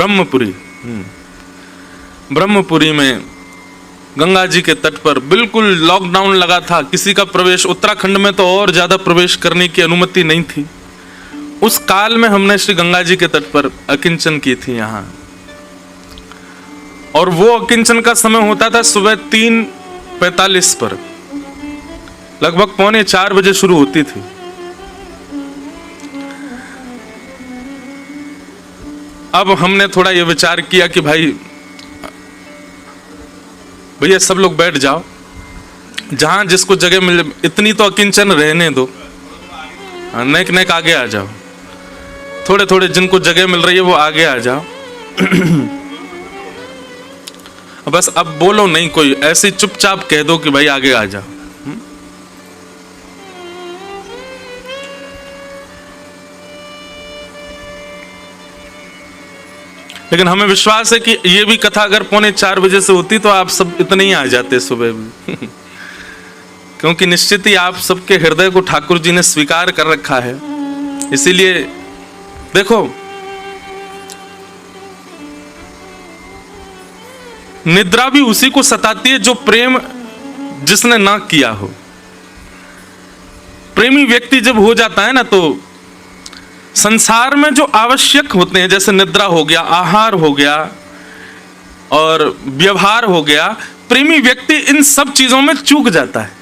ब्रह्मपुरी। ब्रह्मपुरी में गंगा जी के तट पर बिल्कुल लॉकडाउन लगा था, किसी का प्रवेश, उत्तराखंड में तो और ज्यादा प्रवेश करने की अनुमति नहीं थी। उस काल में हमने श्री गंगा जी के तट पर अकिंचन की थी यहाँ, और वो अकिंचन का समय होता था सुबह 3:45 पर, लगभग 3:45 बजे शुरू होती थी। अब हमने थोड़ा ये विचार किया कि भैया सब लोग बैठ जाओ, जहां जिसको जगह मिले, इतनी तो अकिंचन रहने दो, नेक नेक आगे आ जाओ, थोड़े थोड़े जिनको जगह मिल रही है वो आगे आ जाओ। बस अब बोलो नहीं कोई, ऐसे चुपचाप कह दो कि भाई आगे आ जाओ। लेकिन हमें विश्वास है कि ये भी कथा अगर 3:45 बजे से होती तो आप सब इतने ही आ जाते सुबह भी। क्योंकि निश्चित ही आप सबके हृदय को ठाकुर जी ने स्वीकार कर रखा है। इसीलिए देखो, निद्रा भी उसी को सताती है जो प्रेम जिसने ना किया हो। प्रेमी व्यक्ति जब हो जाता है ना, तो संसार में जो आवश्यक होते हैं, जैसे निद्रा हो गया, आहार हो गया और व्यवहार हो गया, प्रेमी व्यक्ति इन सब चीजों में चूक जाता है।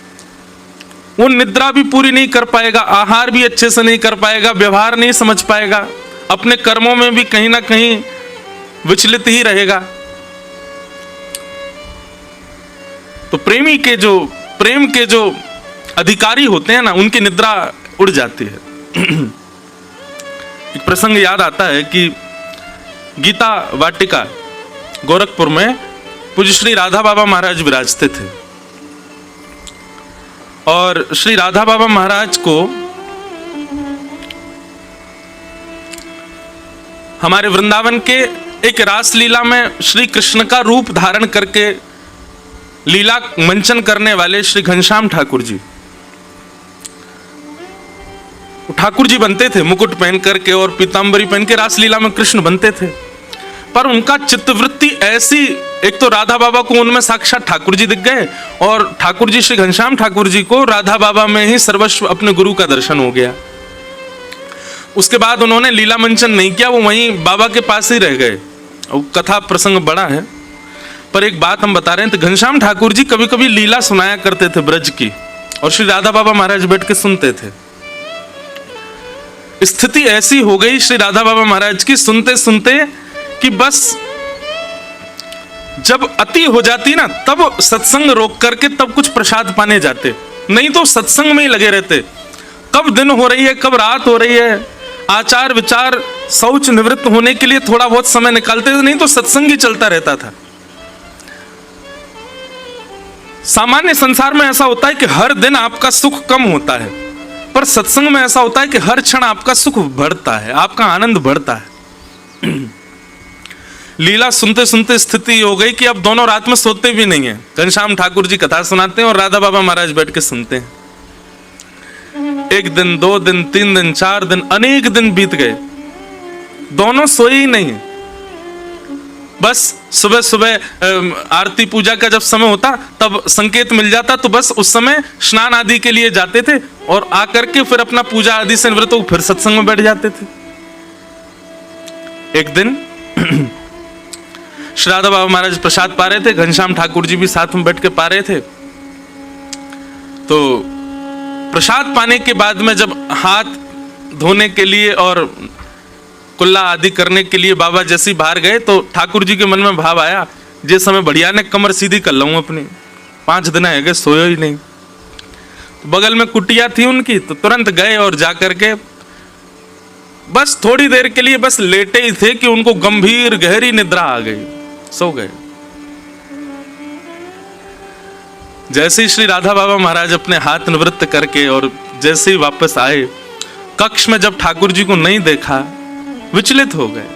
वो निद्रा भी पूरी नहीं कर पाएगा, आहार भी अच्छे से नहीं कर पाएगा, व्यवहार नहीं समझ पाएगा, अपने कर्मों में भी कहीं ना कहीं विचलित ही रहेगा। तो प्रेम के जो अधिकारी होते हैं ना, उनकी निद्रा उड़ जाती है। एक प्रसंग याद आता है कि गीता वाटिका गोरखपुर में पूज्य श्री राधा बाबा महाराज विराजते थे, और श्री राधा बाबा महाराज को हमारे वृंदावन के एक रास लीला में श्री कृष्ण का रूप धारण करके लीला मंचन करने वाले श्री घनश्याम ठाकुर जी, ठाकुर जी बनते थे मुकुट पहन करके और पीतांबरी पहन के रासलीला में कृष्ण बनते थे। पर उनका चित्तवृत्ति ऐसी, एक तो राधा बाबा को उनमें साक्षात ठाकुर जी दिख गए, और ठाकुर जी श्री घनश्याम ठाकुर जी को राधा बाबा में ही सर्वस्व अपने गुरु का दर्शन हो गया। उसके बाद उन्होंने लीला मंचन नहीं किया, वो वहीं बाबा के पास ही रह गए। कथा प्रसंग बड़ा है, पर एक बात हम बता रहे हैं, तो घनश्याम ठाकुर जी कभी कभी लीला सुनाया करते थे ब्रज की, और श्री राधा बाबा महाराज बैठ के सुनते थे। स्थिति ऐसी हो गई श्री राधा बाबा महाराज की सुनते सुनते कि बस जब अति हो जाती ना, तब सत्संग रोक करके तब कुछ प्रसाद पाने जाते, नहीं तो सत्संग में ही लगे रहते। कब दिन हो रही है, कब रात हो रही है, आचार विचार शौच निवृत्त होने के लिए थोड़ा बहुत समय निकालते थे, नहीं तो सत्संग ही चलता रहता था। सामान्य संसार में ऐसा होता है कि हर दिन आपका सुख कम होता है, पर सत्संग में ऐसा होता है कि हर क्षण आपका सुख बढ़ता है, आपका आनंद बढ़ता है। लीला सुनते सुनते स्थिति हो गई कि अब दोनों रात में सोते भी नहीं है। घनश्याम ठाकुर जी कथा सुनाते हैं और राधा बाबा महाराज बैठ के सुनते हैं। 1 दिन, 2 दिन, 3 दिन, 4 दिन, अनेक दिन बीत गए, दोनों सोए ही नहीं। बस सुबह सुबह आरती पूजा का जब समय होता तब संकेत मिल जाता, तो बस उस समय स्नान आदि के लिए जाते थे और आकर के फिर अपना पूजा आदि से निवृत्त होकर फिर सत्संग में बैठ जाते थे। एक दिन श्री राधा बाबा महाराज प्रसाद पा रहे थे, घनश्याम ठाकुर जी भी साथ में बैठ के पा रहे थे। तो प्रसाद पाने के बाद में जब हाथ धोने के लिए और कुल्ला आदि करने के लिए बाबा जैसे बाहर गए, तो ठाकुर जी के मन में भाव आया, जिस समय बढ़िया ने कमर सीधी कर लूं अपनी, 5 दिन है गए सोए ही नहीं। तो बगल में कुटिया थी उनकी, तो तुरंत गए और जाकर के बस थोड़ी देर के लिए बस लेटे ही थे कि उनको गंभीर गहरी निद्रा आ गई, सो गए। जैसे ही श्री राधा बाबा महाराज अपने हाथ निवृत्त करके और जैसे ही वापस आए, कक्ष में जब ठाकुर जी को नहीं देखा, विचलित हो गए।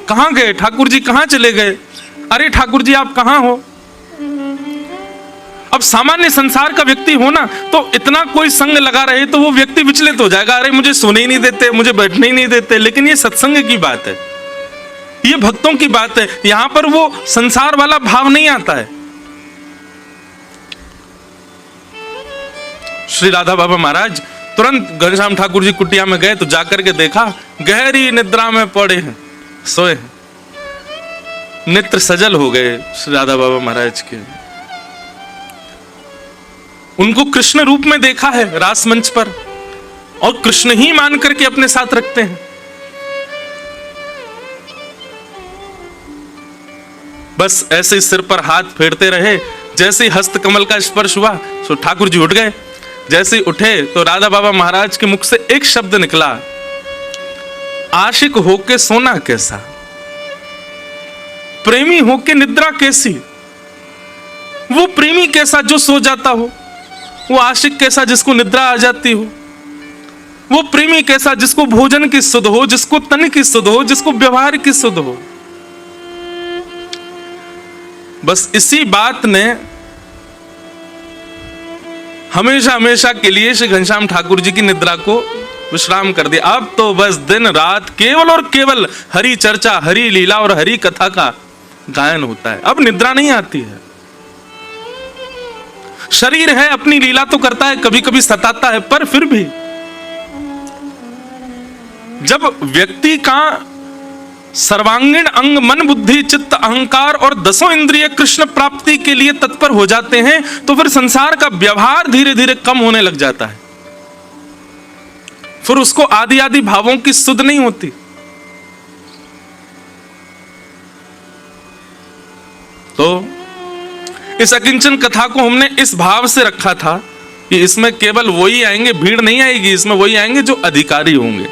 कहां गए ठाकुर जी, कहां चले गए? अरे ठाकुर जी आप कहां हो? अब सामान्य संसार का व्यक्ति हो ना, तो इतना कोई संग लगा रहे तो वो व्यक्ति विचलित हो जाएगा, अरे मुझे सोने ही नहीं देते, मुझे बैठने ही नहीं देते। लेकिन ये सत्संग की बात है, ये भक्तों की बात है। यहां पर वो संसार वाला भाव नहीं आता है। श्री राधा बाबा महाराज तुरंत घनश्याम ठाकुर जी कुटिया में गए तो जाकर के देखा गहरी निद्रा में पड़े हैं, सोए हैं। नेत्र सजल हो गए श्री राधा बाबा महाराज के। उनको कृष्ण रूप में देखा है रास मंच पर, और कृष्ण ही मान करके अपने साथ रखते हैं। बस ऐसे सिर पर हाथ फेरते रहे। जैसे ही हस्त कमल का स्पर्श हुआ तो ठाकुर जी उठ गए। जैसे ही उठे तो राधा बाबा महाराज के मुख से एक शब्द निकला, आशिक होके सोना कैसा, प्रेमी होके निद्रा कैसी। वो प्रेमी कैसा जो सो जाता हो, वो आशिक कैसा जिसको निद्रा आ जाती हो, वो प्रेमी कैसा जिसको भोजन की सुध हो, जिसको तन की सुध हो, जिसको व्यवहार की सुध हो। बस इसी बात ने हमेशा हमेशा के लिए श्री घनश्याम ठाकुर जी की निद्रा को विश्राम कर दिया। अब तो बस दिन रात केवल और केवल हरि चर्चा, हरि लीला और हरि कथा का गायन होता है। अब निद्रा नहीं आती है। शरीर है अपनी लीला तो करता है, कभी कभी सताता है, पर फिर भी जब व्यक्ति का सर्वांगीण अंग मन बुद्धि चित्त अहंकार और 10 इंद्रिय कृष्ण प्राप्ति के लिए तत्पर हो जाते हैं तो फिर संसार का व्यवहार धीरे धीरे कम होने लग जाता है। फिर उसको आदि आदि भावों की सुध नहीं होती। तो इस अकिंचन कथा को हमने इस भाव से रखा था कि इसमें केवल वही आएंगे, भीड़ नहीं आएगी, इसमें वही आएंगे जो अधिकारी होंगे,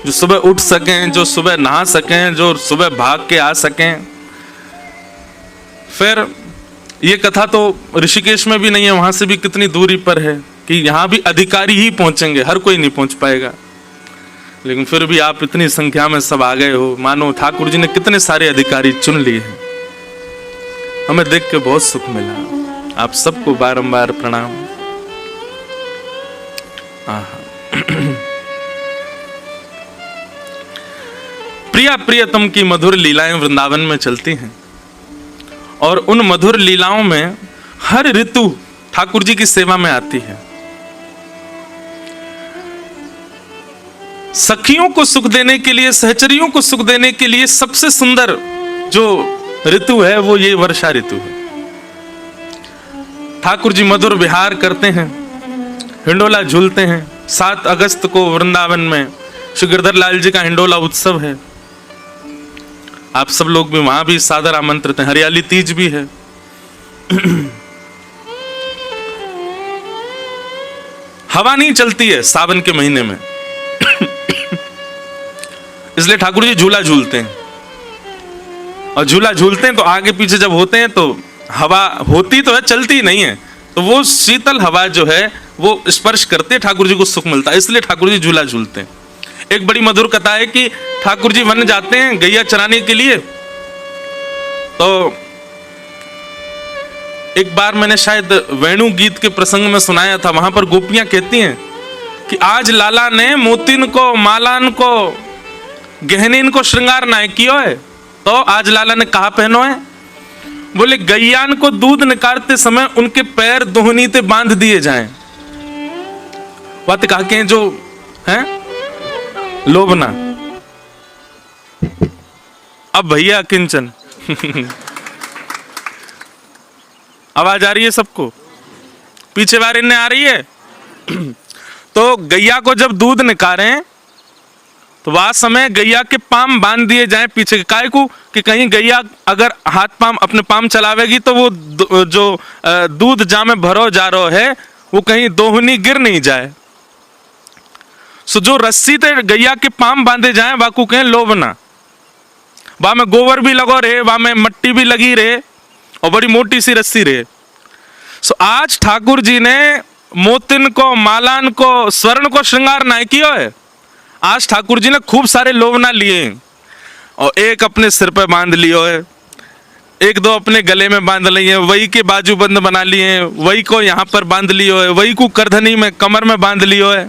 जो सुबह उठ सकें, जो सुबह नहा सकें, जो सुबह भाग के आ सकें। फिर ये कथा तो ऋषिकेश में भी नहीं है, वहां से भी कितनी दूरी पर है कि यहां भी अधिकारी ही पहुंचेंगे, हर कोई नहीं पहुंच पाएगा। लेकिन फिर भी आप इतनी संख्या में सब आ गए हो, मानो ठाकुर जी ने कितने सारे अधिकारी चुन लिए हैं। हमें देख के बहुत सुख मिला। आप सबको बारंबार प्रणाम। प्रिया प्रियतम की मधुर लीलाएं वृंदावन में चलती हैं और उन मधुर लीलाओं में हर ऋतु ठाकुर जी की सेवा में आती है। सखियों को सुख देने के लिए, सहचरियों को सुख देने के लिए सबसे सुंदर जो ऋतु है वो ये वर्षा ऋतु है। ठाकुर जी मधुर विहार करते हैं, हिंडोला झूलते हैं। 7 अगस्त को वृंदावन में श्री गिरधर लाल जी का हिंडोला उत्सव है। आप सब लोग भी वहां भी सादर आमंत्रित हैं। हरियाली तीज भी है। हवा नहीं चलती है सावन के महीने में इसलिए ठाकुर जी झूला झूलते हैं, और झूला झूलते हैं तो आगे पीछे जब होते हैं तो हवा होती तो है, चलती नहीं है, तो वो शीतल हवा जो है वो स्पर्श करते ठाकुर जी को सुख मिलता है, इसलिए ठाकुर जी झूला झूलते हैं। एक बड़ी मधुर कथा है कि ठाकुर जी वन जाते हैं गैया चराने के लिए। तो एक बार मैंने शायद वेणु गीत के प्रसंग में सुनाया था, वहां पर गोपियां कहती हैं कि आज लाला ने मोतिन को, मालान को, गहनीन को श्रृंगार ना कियो है, तो आज लाला ने कहा पहनो है? बोले गैयान को दूध निकालते समय उनके पैर दोहनीते बांध दिए जाएं। बात कहा के जो है लोभना। अब भैया किंचन आवाज आ रही है सबको? पीछे वाले ने आ रही है? तो गैया को जब दूध निकालें तो वह समय गैया के पाम बांध दिए जाएं पीछे के, काय को कि कहीं गैया अगर हाथ पाम अपने पाम चलावेगी तो वो जो दूध जा में भरो जा रहा है वो कहीं दोहनी गिर नहीं जाए। सो जो रस्सी ते गैया के पाम बांधे जाए वाकू कहें लोभना। वहां में गोबर भी लगो रहे, वहां में मट्टी भी लगी रहे और बड़ी मोटी सी रस्सी रहे। सो आज ठाकुर जी ने मोतिन को, मालान को, स्वर्ण को श्रृंगार नहीं किया है। आज ठाकुर जी ने खूब सारे लोभना लिए और एक अपने सिर पे बांध लियो है, एक दो अपने गले में बांध लिए, वही के बाजूबंद बना लिए, वही को यहाँ पर बांध लियो है, वही को करधनी में कमर में बांध लियो है।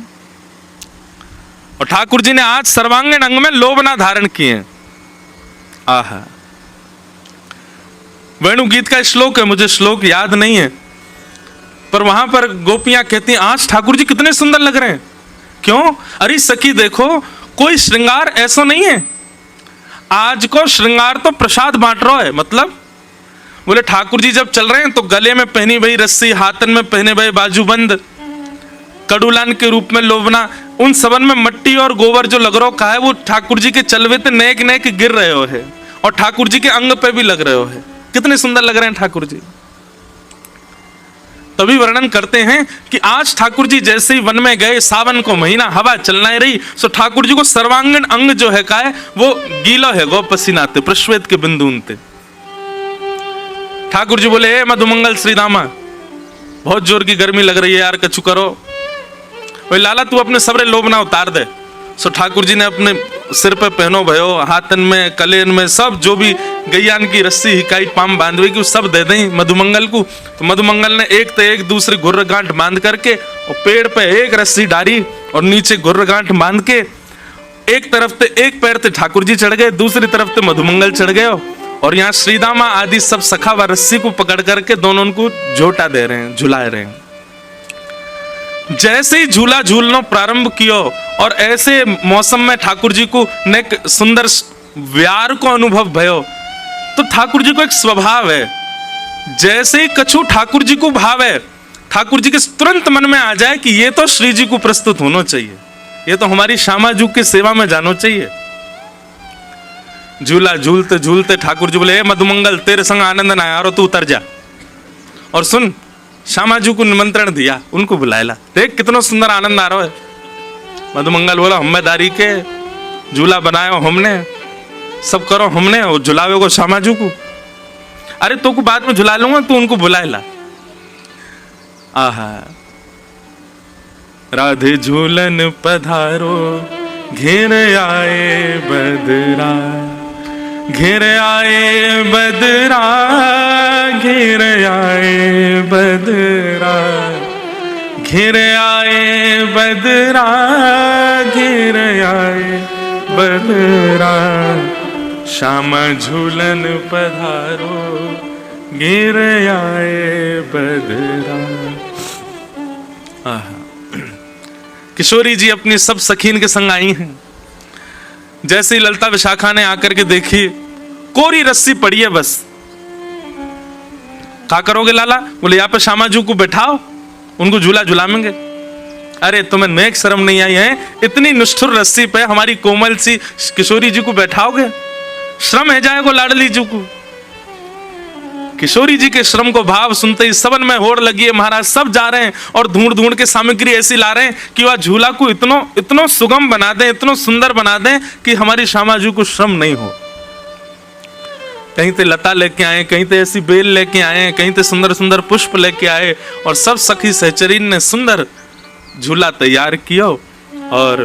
और ठाकुर जी ने आज सर्वांगीण अंग में लोभना धारण किए। आहा, वेणु गीत का श्लोक है, मुझे श्लोक याद नहीं है, पर वहां पर गोपियां कहती हैं आज ठाकुर जी कितने सुंदर लग रहे हैं। क्यों? अरे सखी देखो, कोई श्रृंगार ऐसा नहीं है, आज को श्रृंगार तो प्रसाद बांट रहा है। मतलब बोले ठाकुर जी जब चल रहे हैं तो गले में पहनी भई रस्सी, हाथन में पहने भई बाजूबंद, कड़ूलान के रूप में लोबना, उन सबन में मट्टी और गोबर जो लग रहा का है, वो ठाकुर जी के चलवे ते नेक नेक गिर रहे हो है और ठाकुर जी के अंग पे भी लग रहे हो है। कितने सुंदर लग रहे हैं ठाकुर जी। तभी वर्णन करते हैं कि आज ठाकुर जी जैसे ही वन में गए, सावन को महीना, हवा चलना ही रही, सो ठाकुर जी को सर्वांगीण अंग जो है का है वो गीला है, गो पसीनाते प्रश्वेत के बिंदुनते। ठाकुर जी बोले हे मधुमंगल श्री दामा, बहुत जोर की गर्मी लग रही है यार, कछु करो। भाई लाला तू अपने सबरे लोबना उतार दे। सो ठाकुर जी ने अपने सिर पे पहनो भयो, हाथन में, कलेन में, सब जो भी गैयान की रस्सी हिकाई पाम बांधवे की सब दे दें मधुमंगल को। तो मधुमंगल ने एक तो एक दूसरी गुर्र गांठ बांध करके और पेड़ पे एक रस्सी डाली और नीचे गुर्र गांठ बांध के एक तरफ ते एक पैर ते ठाकुर जी चढ़ गए, दूसरी तरफ ते मधुमंगल चढ़ गए और यहाँ श्रीदामा आदि सब सखा व रस्सी को पकड़ करके दोनों उनको झोटा दे रहे हैं, झुला रहे हैं। जैसे ही झूला झूलना प्रारंभ किया और ऐसे मौसम में ठाकुर जी को ने सुंदर व्यार को अनुभव भयो, तो ठाकुर जी को एक स्वभाव है, जैसे ही कछु ठाकुर जी को भाव है, ठाकुर जी के तुरंत मन में आ जाए कि ये तो श्री जी को प्रस्तुत होना चाहिए, ये तो हमारी श्यामाजू की सेवा में जाना चाहिए। झूला झूलते झूलते ठाकुर जी बोले मधुमंगल तेरे संग आनंद ना यारो, तू उतर जा और सुन। श्यामाजू को निमंत्रण दिया, उनको बुलाया, देख कितना सुंदर आनंद आ रहा है। मधुमंगल बोला हम्मेदारी के झूला बनायो हमने, सब करो हमने और झुलावे को श्यामाजू को। अरे तो को बाद में झुला लूंगा, तू उनको बुलाएला। आहा, राधे झूलन पधारो घेर आए बदरा, घेर आए बदरा, घेर आए बदरा, घेर आए बदरा, घेर आए बदरा, श्यामा झूलन पधारो घेर आए बदरा। आहा, किशोरी जी अपनी सब सखीन के संग आई हैं। जैसे ही ललता विशाखा ने आकर के देखी, कोरी रस्सी पड़ी है बस। क्या करोगे लाला? बोले यहाँ पे श्यामाजू को बैठाओ, उनको झूला झुलाएंगे। अरे तुम्हें नेक शर्म नहीं आई है? इतनी निष्ठुर रस्सी पे हमारी कोमल सी किशोरी जी को बैठाओगे? श्रम है जाएगा लाडली जी को। किशोरी जी के श्रम को भाव सुनते ही सबन में होड़ लगी है महाराज, सब जा रहे हैं और ढूंढ ढूंढ के सामग्री ऐसी ला रहे हैं कि वह झूला को इतनो सुगम बना दें, इतनो सुंदर बना दें कि हमारी श्यामाजू को श्रम नहीं हो। कहीं ते लता लेके आए, कहीं ते ऐसी बेल लेके आए, कहीं ते सुंदर सुंदर पुष्प लेके आए और सब सखी सहचरीन ने सुंदर झूला तैयार किया और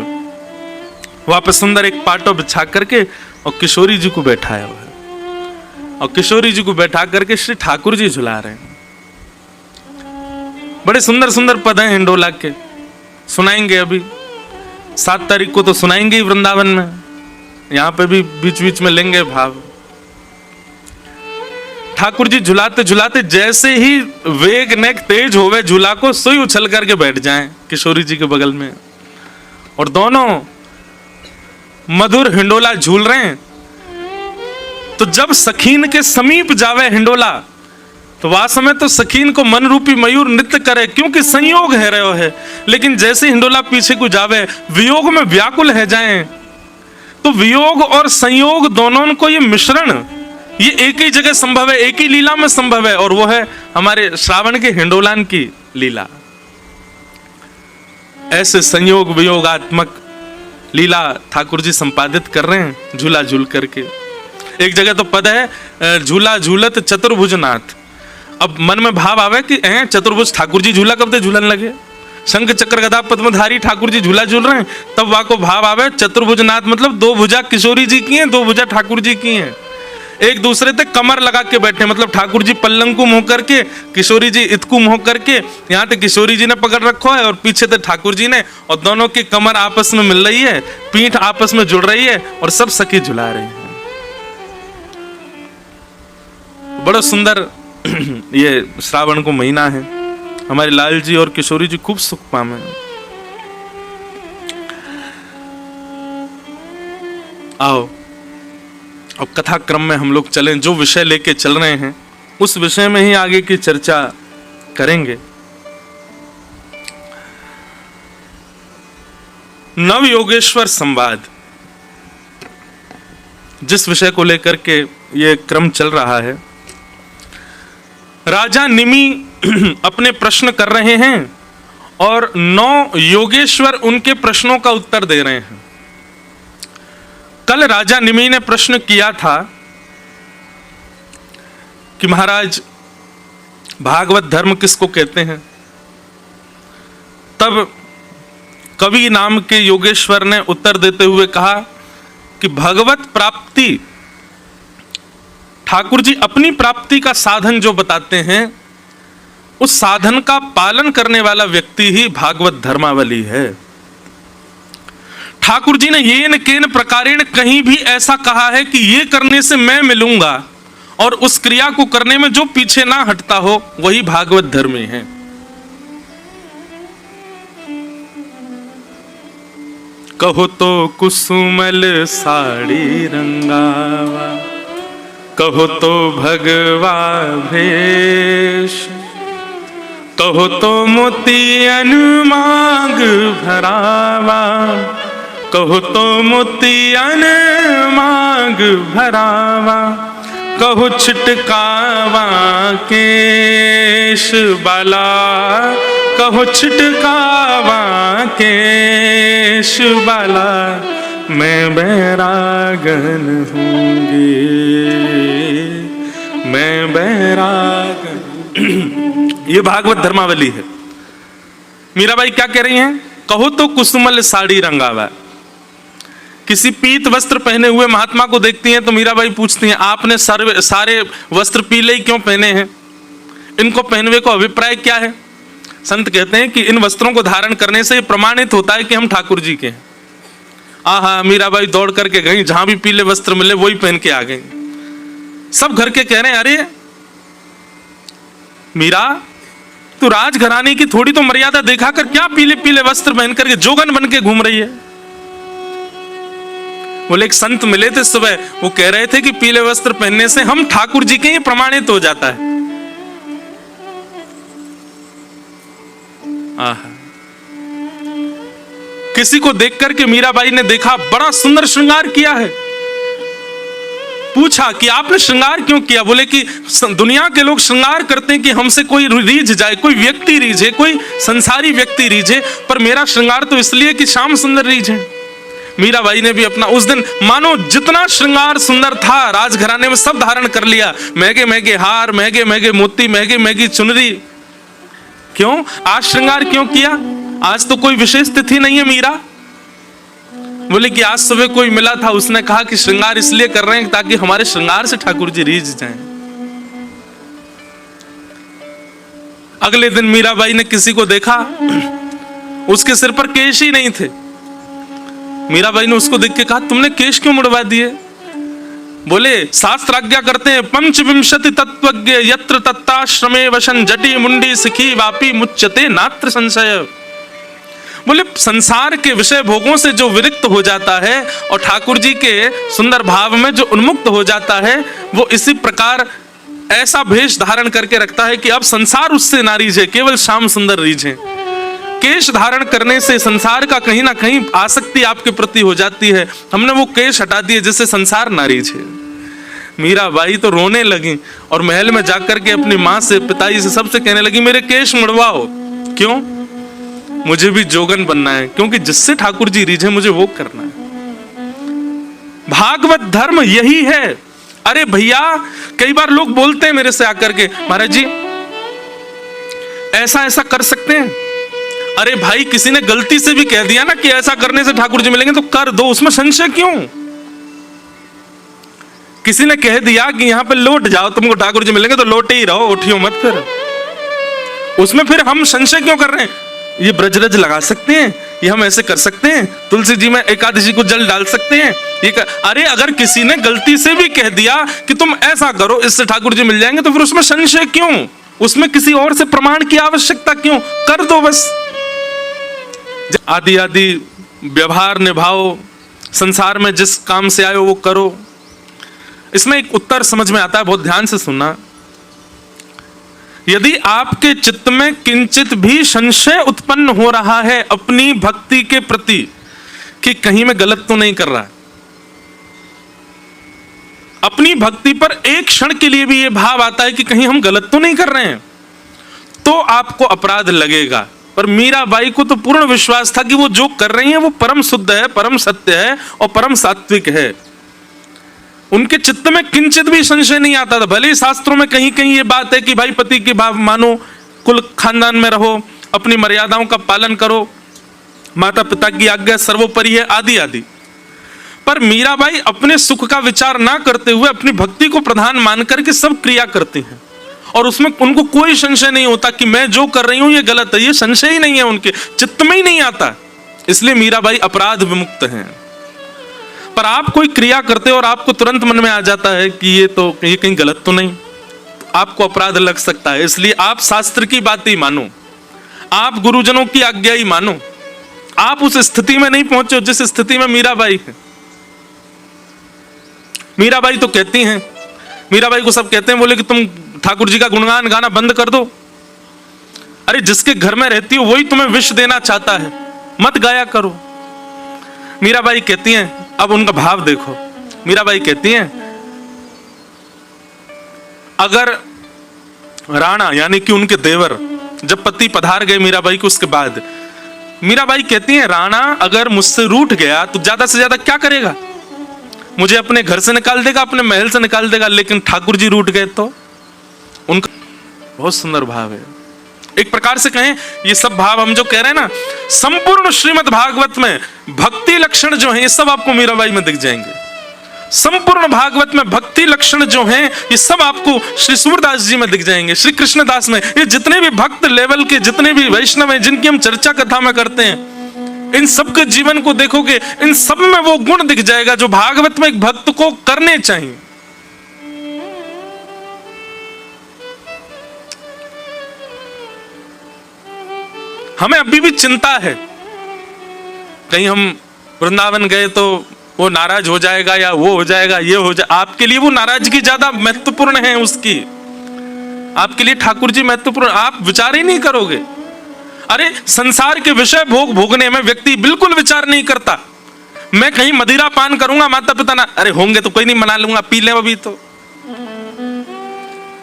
वहां पर सुंदर एक पाटो बिछा करके और किशोरी जी को बैठाया हुआ है और किशोरी जी को बैठा करके श्री ठाकुर जी झुला रहे हैं। बड़े सुंदर सुंदर पद हैं हिंडोला के, सुनाएंगे अभी 7 तारीख को तो सुनाएंगे ही वृंदावन में, यहां पे भी बीच बीच में लेंगे भाव। ठाकुर जी झुलाते झुलाते जैसे ही वेग नेक तेज होवे झूला को, सोई उछल करके बैठ जाएं किशोरी जी के बगल में और दोनों मधुर हिंडोला झूल रहे हैं। तो जब सखीन के समीप जावे हिंडोला, तो वह समय तो सखीन को मन रूपी मयूर नृत्य करे, क्योंकि संयोग है रहे है। लेकिन जैसे हिंडोला पीछे को जावे, वियोग में व्याकुल है जाएं, तो वियोग और संयोग दोनों को ये मिश्रण ये एक ही जगह संभव है, एक ही लीला में संभव है, और वो है हमारे श्रावण के हिंडोलान की लीला। ऐसे संयोग वियोगात्मक लीला ठाकुर जी संपादित कर रहे हैं झूला झूल करके। एक जगह तो पद है झूला झूलत चतुर्भुजनाथ। अब मन में भाव आवे कि चतुर्भुज ठाकुर जी झूला कब तक झूलन लगे, शंख चक्र गदा पद्मधारी ठाकुर जी झूला झूल रहे हैं, तब वहां को भाव आवे चतुर्भुजनाथ मतलब 2 भुजा किशोरी जी की हैं, 2 भुजा ठाकुर जी की हैं। एक दूसरे पे कमर लगा के बैठे, मतलब ठाकुर जी पल्लंकु मुंह करके, किशोरी जी इतकु मुंह करके, यहाँ तक किशोरी जी ने पकड़ रखो है और पीछे तक ठाकुर जी ने, और दोनों की कमर आपस में मिल रही है, पीठ आपस में जुड़ रही है और सब सखी झुला रही है। बड़ा सुंदर ये श्रावण को महीना है, हमारे लाल जी और किशोरी जी खूब सुख पामे। आओ अब कथा क्रम में हम लोग चलें, जो विषय लेके चल रहे हैं उस विषय में ही आगे की चर्चा करेंगे। नव योगेश्वर संवाद, जिस विषय को लेकर के ये क्रम चल रहा है, राजा निमि अपने प्रश्न कर रहे हैं और 9 योगेश्वर उनके प्रश्नों का उत्तर दे रहे हैं। कल राजा निमि ने प्रश्न किया था कि महाराज भागवत धर्म किसको कहते हैं। तब कवि नाम के योगेश्वर ने उत्तर देते हुए कहा कि भगवत प्राप्ति, ठाकुर जी अपनी प्राप्ति का साधन जो बताते हैं, उस साधन का पालन करने वाला व्यक्ति ही भागवत धर्मावली है। ठाकुर जी ने येन केन प्रकारेण कहीं भी ऐसा कहा है कि ये करने से मैं मिलूंगा, और उस क्रिया को करने में जो पीछे ना हटता हो वही भागवत धर्मी है। कहो तो कुसुमल साड़ी रंगावा, कहो तो भगवा भेष, कहो तो मोतियन मांग भरावा, कहो तो मोतियन मांग भरावा, कहो छिटकावा केश बाला, कहो छिटकावा केश बाला, मैं बैरागन हूँगी, मैं बैरागन। ये भागवत धर्मावली है। मीराबाई क्या कह रही हैं? कहो तो कुसुमल साड़ी रंगावा। किसी पीत वस्त्र पहने हुए महात्मा को देखती हैं तो मीराबाई पूछती हैं, आपने सारे वस्त्र पीले ही क्यों पहने हैं? इनको पहनवे को अभिप्राय क्या है? संत कहते हैं कि इन वस्त्रों को धारण करने से प्रमाणित होता है कि हम ठाकुर जी के हैं। आहा, मीराबाई दौड़ करके गई, जहां भी पीले वस्त्र मिले वही पहन के आ गई। सब घर के कह रहे हैं, अरे मीरा, तू राजघराने की थोड़ी तो मर्यादा देखा कर, क्या पीले पीले वस्त्र पहन करके जोगन बन के घूम रही है? बोले एक संत मिले थे सुबह, वो कह रहे थे कि पीले वस्त्र पहनने से हम ठाकुर जी के ही प्रमाणित हो जाता है। आहा, किसी को देख करके मीराबाई ने देखा बड़ा सुंदर श्रृंगार किया है। पूछा कि आपने श्रृंगार क्यों किया? बोले कि दुनिया के लोग श्रृंगार करते हैं कि हमसे कोई रीझ जाए, कोई व्यक्ति रीझे, कोई संसारी व्यक्ति रीझे, पर मेरा श्रृंगार तो इसलिए कि श्याम सुंदर रीझे। मीराबाई ने भी अपना उस दिन मानो जितना श्रृंगार सुंदर था राजघराने में सब धारण कर लिया। महंगे महंगे हार, महंगे महंगे मोती, महंगी महंगी चुनरी। क्यों? आज श्रृंगार क्यों किया? आज तो कोई विशेष तिथि नहीं है मीरा। बोले कि आज सुबह कोई मिला था, उसने कहा कि श्रृंगार इसलिए कर रहे हैं ताकि हमारे श्रृंगार से ठाकुर जी रीझ जाएं। अगले दिन मीराबाई ने किसी को देखा, उसके सिर पर केश ही नहीं थे। मीराबाई ने उसको देख के कहा, तुमने केश क्यों मुड़वा दिए? बोले शास्त्र आज्ञा करते हैं, पंचविंशति तत्वज्ञ यत्र तत्ताश्रमे वशन जटी मुंडी सिखी वापी मुच्यते नात्र संशय। बोले संसार के विषय भोगों से जो विरक्त हो जाता है और ठाकुर जी के सुंदर भाव में जो उन्मुक्त हो जाता है, वो इसी प्रकार ऐसा भेष धारण करके रखता है कि अब संसार उससे ना रीझे, केवल श्याम सुंदर रीझे। केश धारण करने से संसार का कहीं ना कहीं आसक्ति आपके प्रति हो जाती है। हमने वो केश हटा दिए जिससे संसार ना रीझे। मीराबाई तो रोने लगी और महल में जाकर के अपनी माँ से, पिताजी से, सबसे कहने लगी, मेरे केश मुड़वाओ। क्यों? मुझे भी जोगन बनना है, क्योंकि जिससे ठाकुर जी रीझे मुझे वो करना है। भागवत धर्म यही है। अरे भैया, कई बार लोग बोलते हैं मेरे से आकर के, महाराज जी ऐसा ऐसा कर सकते हैं। अरे भाई, किसी ने गलती से भी कह दिया ना कि ऐसा करने से ठाकुर जी मिलेंगे, तो कर दो, उसमें संशय क्यों? किसी ने कह दिया कि यहां पे लौट जाओ, तुमको ठाकुर जी मिलेंगे, तो लौटे ही रहो, उठियो मत। फिर उसमें फिर हम संशय क्यों कर रहे हैं? ये ब्रजरज लगा सकते हैं ये हम ऐसे कर सकते हैं, तुलसी जी में एकादशी को जल डाल सकते हैं, अरे अगर किसी ने गलती से भी कह दिया कि तुम ऐसा करो इससे ठाकुर जी मिल जाएंगे, तो फिर उसमें संशय क्यों? उसमें किसी और से प्रमाण की आवश्यकता क्यों? कर दो बस। आदि आदि व्यवहार निभाओ, संसार में जिस काम से आयो वो करो। इसमें एक उत्तर समझ में आता है, बहुत ध्यान से सुनना। यदि आपके चित्त में किंचित भी संशय उत्पन्न हो रहा है अपनी भक्ति के प्रति कि कहीं मैं गलत तो नहीं कर रहा, अपनी भक्ति पर एक क्षण के लिए भी यह भाव आता है कि कहीं हम गलत तो नहीं कर रहे हैं, तो आपको अपराध लगेगा। पर मीराबाई को तो पूर्ण विश्वास था कि वो जो कर रही हैं वो परम शुद्ध है, परम सत्य है और परम सात्विक है। उनके चित्त में किंचित भी संशय नहीं आता था। भले ही शास्त्रों में कहीं कहीं ये बात है कि भाई पति की भाव मानो, कुल खानदान में रहो, अपनी मर्यादाओं का पालन करो, माता पिता की आज्ञा सर्वोपरि है, आदि आदि। पर मीराबाई अपने सुख का विचार ना करते हुए अपनी भक्ति को प्रधान मानकर के सब क्रिया करती हैं, और उसमें उनको कोई संशय नहीं होता कि मैं जो कर रही हूं ये गलत है। ये संशय ही नहीं है, उनके चित्त में ही नहीं आता। इसलिए मीराबाई अपराध विमुक्त हैं। पर आप कोई क्रिया करते हो और आपको तुरंत मन में आ जाता है कि ये कहीं गलत तो नहीं, आपको अपराध लग सकता है। इसलिए आप शास्त्र की बात ही मानो, आप गुरुजनों की आज्ञा ही मानो। आप उस स्थिति में नहीं पहुंचे जिस स्थिति में मीराबाई है। मीराबाई तो कहती हैं, मीराबाई को सब कहते हैं, बोले कि तुम ठाकुर जी का गुणगान गाना बंद कर दो। अरे जिसके घर में रहती हो वही तुम्हें विष देना चाहता है, मत गाया करो। मीराबाई कहती हैं, अब उनका भाव देखो। मीराबाई कहती हैं, अगर राणा यानी कि उनके देवर जब पति पधार गए मीराबाई को, उसके बाद मीराबाई कहती हैं, राणा अगर मुझसे रूठ गया तो ज्यादा से ज्यादा क्या करेगा? मुझे अपने घर से निकाल देगा, अपने महल से निकाल देगा। लेकिन ठाकुर जी रूठ गए तो? उनका बहुत सुंदर भाव है। एक प्रकार से कहें, ये सब भाव हम जो कह रहे हैं ना, संपूर्ण श्रीमद् भागवत में भक्ति लक्षण जो हैं ये सब आपको मीराबाई में दिख जाएंगे। संपूर्ण भागवत में भक्ति लक्षण जो हैं ये सब आपको श्री सूरदास जी में दिख जाएंगे, श्री कृष्णदास में। ये जितने भी भक्त लेवल के जितने भी वैष्णव हैं जिनकी हम चर्चा कथा में करते हैं, इन सब के जीवन को देखोगे, इन सब में वो गुण दिख जाएगा जो भागवत में एक भक्त को करने चाहिए। हमें अभी भी चिंता है, कहीं हम वृंदावन गए तो वो नाराज हो जाएगा या वो हो जाएगा, ये हो जाए। आपके लिए वो नाराजगी ज्यादा महत्वपूर्ण है उसकी, आपके लिए ठाकुर जी महत्वपूर्ण, आप विचार ही नहीं करोगे। अरे संसार के विषय भोगने में व्यक्ति बिल्कुल विचार नहीं करता। मैं कहीं मदिरा पान करूंगा, माता पिता ना, अरे होंगे तो कोई नहीं, मना लूंगा, पी ले अभी तो।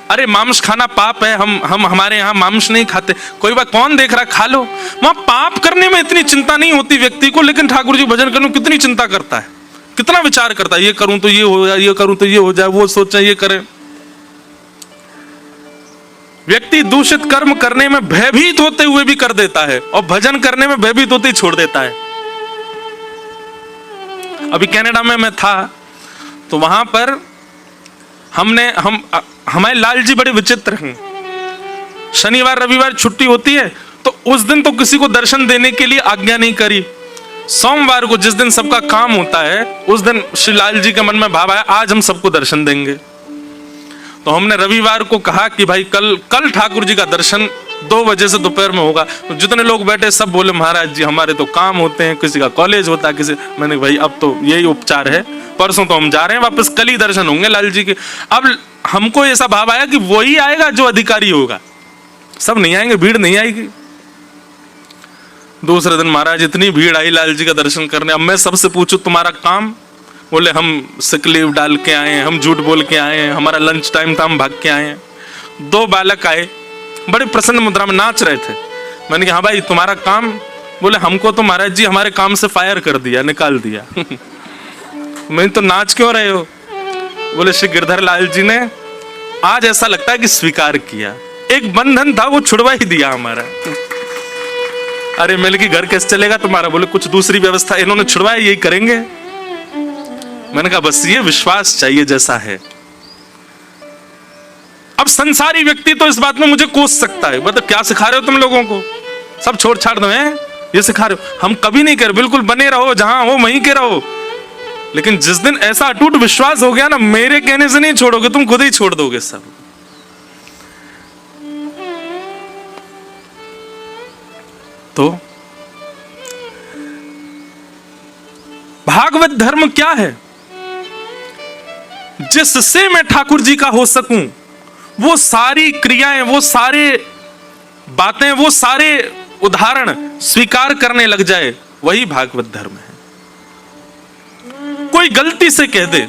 अरे मांस खाना पाप है, हम हमारे यहाँ मांस नहीं खाते। कोई बात, कौन देख रहा, खा लो। वहां पाप करने में इतनी चिंता नहीं होती व्यक्ति को, लेकिन ठाकुर जी भजन करने में कितनी चिंता करता है, कितना विचार करता है, ये करूं तो ये हो जाए, ये करूं तो ये हो जाए, वो सोचा ये करे। व्यक्ति दूषित कर्म करने में भयभीत होते हुए भी कर देता है और भजन करने में भयभीत होते ही छोड़ देता है। अभी कनाडा में मैं था तो वहां पर हमारे लाल जी बड़े विचित्र हैं। शनिवार रविवार छुट्टी होती है तो उस दिन तो किसी को दर्शन देने के लिए आज्ञा नहीं करी। सोमवार को जिस दिन सबका काम होता है उस दिन श्री लाल जी के मन में भाव आया, आज हम सबको दर्शन देंगे। तो हमने रविवार को कहा कि भाई कल ठाकुर जी का दर्शन 2 बजे से दोपहर में होगा। तो जितने लोग बैठे सब बोले, महाराज जी हमारे तो काम होते हैं, किसी का कॉलेज होता है, किसी। मैंने भाई अब तो यही उपचार है, परसों तो हम जा रहे हैं वापस, कल ही दर्शन होंगे लाल जी के। अब हमको ऐसा भाव आया कि वही आएगा जो अधिकारी होगा, सब नहीं आएंगे, भीड़ नहीं आएगी। दूसरे दिन महाराज इतनी भीड़ आई लाल जी का दर्शन करने। अब मैं सबसे पूछूं तुम्हारा काम, बोले हम सिक लीव डाल के आए हैं, हम झूठ बोल के आए हैं, हमारा लंच टाइम था, हम भाग के आए हैं। 2 बालक आए, बड़े प्रसन्न मुद्रा में नाच रहे थे। मैंने कहा हाँ भाई तुम्हारा काम? बोले हमको तो महाराज जी हमारे काम से फायर कर दिया, निकाल दिया। मैं तो नाच क्यों रहे हो? बोले श्री गिरधर लाल जी ने आज ऐसा लगता है कि स्वीकार किया, एक बंधन था वो छुड़वा ही दिया हमारा। अरे मिल के घर कैसे चलेगा तुम्हारा? बोले कुछ दूसरी व्यवस्था इन्होंने छुड़वाया, यही करेंगे। मैंने कहा बस ये विश्वास चाहिए जैसा है। अब संसारी व्यक्ति तो इस बात में मुझे कोस सकता है, मतलब क्या सिखा रहे हो तुम लोगों को, सब छोड़ छाड़ दो हैं, ये सिखा रहे हो। हम कभी नहीं कह रहे, बिल्कुल बने रहो, जहां हो वहीं के रहो। लेकिन जिस दिन ऐसा अटूट विश्वास हो गया ना, मेरे कहने से नहीं छोड़ोगे, तुम खुद ही छोड़ दोगे सब। तो भागवत धर्म क्या है? जिससे मैं ठाकुर जी का हो सकूं, वो सारी क्रियाएं, वो सारे बातें, वो सारे उदाहरण स्वीकार करने लग जाए, वही भागवत धर्म है। कोई गलती से कह दे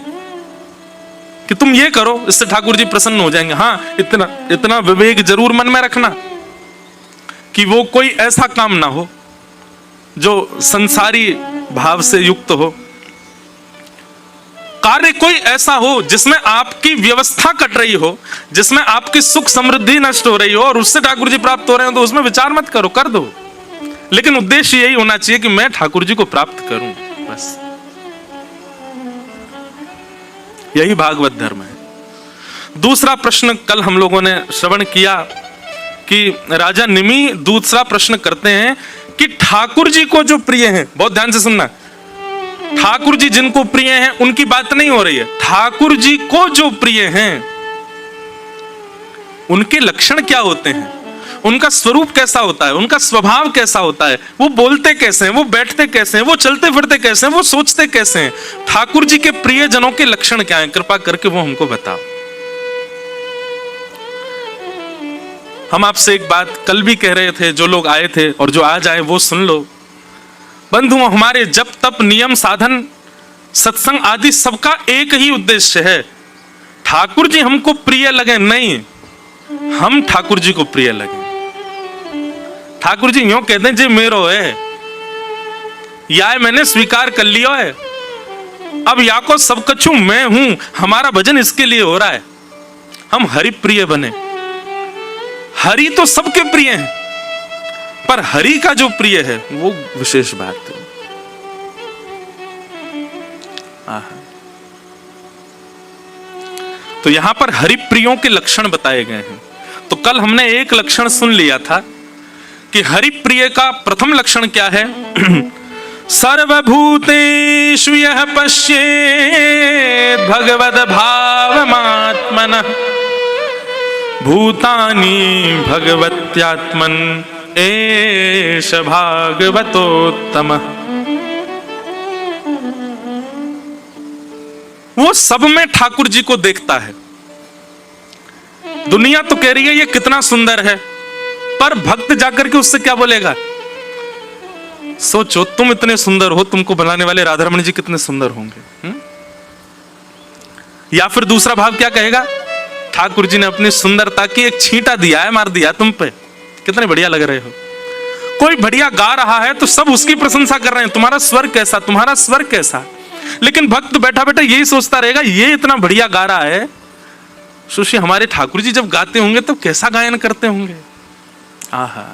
कि तुम ये करो, इससे ठाकुर जी प्रसन्न हो जाएंगे, हाँ, इतना विवेक जरूर मन में रखना कि वो कोई ऐसा काम ना हो जो संसारी भाव से युक्त हो, कार्य कोई ऐसा हो जिसमें आपकी व्यवस्था कट रही हो, जिसमें आपकी सुख समृद्धि नष्ट हो रही हो और उससे ठाकुर जी प्राप्त हो रहे हो, तो उसमें विचार मत करो, कर दो। लेकिन उद्देश्य यही होना चाहिए कि मैं ठाकुर जी को प्राप्त करूं, बस। यही भागवत धर्म है। दूसरा प्रश्न कल हम लोगों ने श्रवण किया कि राजा निमि दूसरा प्रश्न करते हैं कि ठाकुर जी को जो प्रिय हैं, बहुत ध्यान से सुनना, ठाकुर जी जिनको प्रिय हैं उनकी बात नहीं हो रही है, ठाकुर जी को जो प्रिय हैं उनके लक्षण क्या होते हैं, उनका स्वरूप कैसा होता है, उनका स्वभाव कैसा होता है, वो बोलते कैसे हैं, वो बैठते कैसे हैं, वो चलते फिरते कैसे हैं, वो सोचते कैसे हैं, ठाकुर जी के प्रिय जनों के लक्षण क्या हैं, कृपा करके वो हमको बताओ। हम आपसे एक बात कल भी कह रहे थे, जो लोग आए थे और जो आज आए वो सुन लो। बंधु, हमारे जप तप नियम साधन सत्संग आदि सबका एक ही उद्देश्य है, ठाकुर जी हमको प्रिय लगे नहीं, हम ठाकुर जी को प्रिय लगे। ठाकुर जी यूं कहते हैं, जी मेरो है, या मैंने स्वीकार कर लिया है, अब या को सब कछु मैं हूं, हमारा भजन इसके लिए हो रहा है, हम हरि प्रिय बने। हरि तो सबके प्रिय हैं, पर हरि का जो प्रिय है वो विशेष बात है। तो यहां पर हरि प्रियों के लक्षण बताए गए हैं। तो कल हमने एक लक्षण सुन लिया था कि हरि प्रिय का प्रथम लक्षण क्या है? सर्वभूतेषु यः पश्येत् भगवद् भावमात्मनः भूतानि भगवत्यात्मन एष भागवतोत्तमः। वो सब में ठाकुर जी को देखता है। दुनिया तो कह रही है ये कितना सुंदर है, पर भक्त जाकर के उससे क्या बोलेगा? सोचो, तुम इतने सुंदर हो, तुमको बनाने वाले राधा रमण जी कितने सुंदर होंगे। या फिर दूसरा भाव क्या कहेगा? ठाकुर जी ने अपनी सुंदरता की एक छींटा दिया है, मार दिया तुम पे, कितने बढ़िया लग रहे हो। कोई बढ़िया गा रहा है तो सब उसकी प्रशंसा कर रहे हैं, तुम्हारा स्वर कैसा, तुम्हारा स्वर कैसा। लेकिन भक्त बैठा बैठा यही सोचता रहेगा, ये इतना बढ़िया गा रहा है, सुशी हमारे ठाकुर जी जब गाते होंगे तो कैसा गायन करते होंगे। आहा,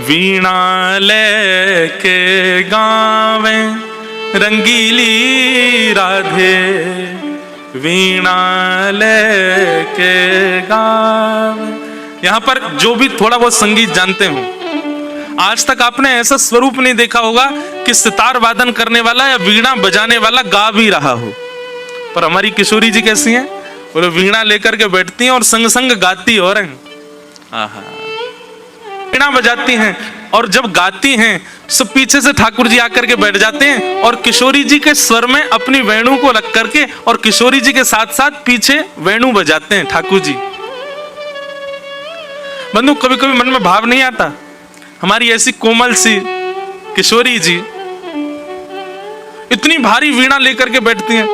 वीणा लेके गावे रंगीली राधे, वीणा लेके गावे। यहां पर जो भी थोड़ा बहुत संगीत जानते हो, आज तक आपने ऐसा स्वरूप नहीं देखा होगा कि सितार वादन करने वाला या वीणा बजाने वाला गा भी रहा हो। पर हमारी किशोरी जी कैसी हैं? बोले वीणा लेकर के बैठती हैं और संग संग गाती हो रहे हैं। आहा, वीणा बजाती हैं और जब गाती हैं सब पीछे से ठाकुर जी आकर के बैठ जाते हैं और किशोरी जी के स्वर में अपनी वेणु को रख करके और किशोरी जी के साथ साथ पीछे वेणु बजाते हैं ठाकुर जी। बंधु, कभी कभी मन में भाव नहीं आता, हमारी ऐसी कोमल सी किशोरी जी इतनी भारी वीणा लेकर के बैठती हैं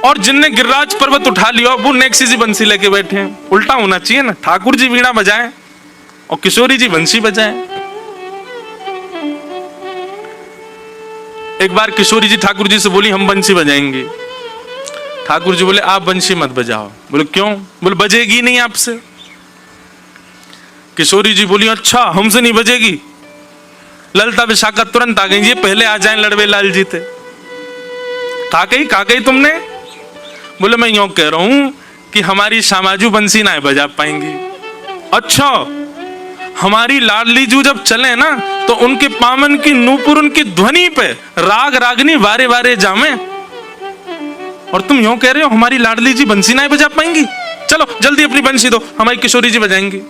और जिनने गिरिराज पर्वत उठा लिया वो नेक्सी जी बंसी लेके बैठे हैं। उल्टा होना चाहिए ना, ठाकुर जी वीणा बजाएं और किशोरी जी बंसी बजाएं। एक बार किशोरी जी ठाकुर जी से बोली हम बंसी बजाएंगे। ठाकुर जी बोले आप बंसी मत बजाओ। बोले क्यों? बोले बजेगी नहीं आपसे। किशोरी जी बोली अच्छा हमसे नहीं बजेगी। ललता विशाखा तुरंत आ गई, ये पहले आ जाएं लड़वे लाल जी थे। कहा गई तुमने? बोले मैं यूं कह रहा हूं कि हमारी श्यामाजू बंसी ना बजा पाएंगी। अच्छा, हमारी लाडली जू जब चले ना तो उनके पामन की नूपुर उनकी ध्वनि पे राग रागनी वारे वारे जामे, और तुम यूं कह रहे हो हमारी लाडली जी बंसी ना बजा पाएंगी? चलो जल्दी अपनी बंसी दो, हमारी किशोरी जी बजाएंगी।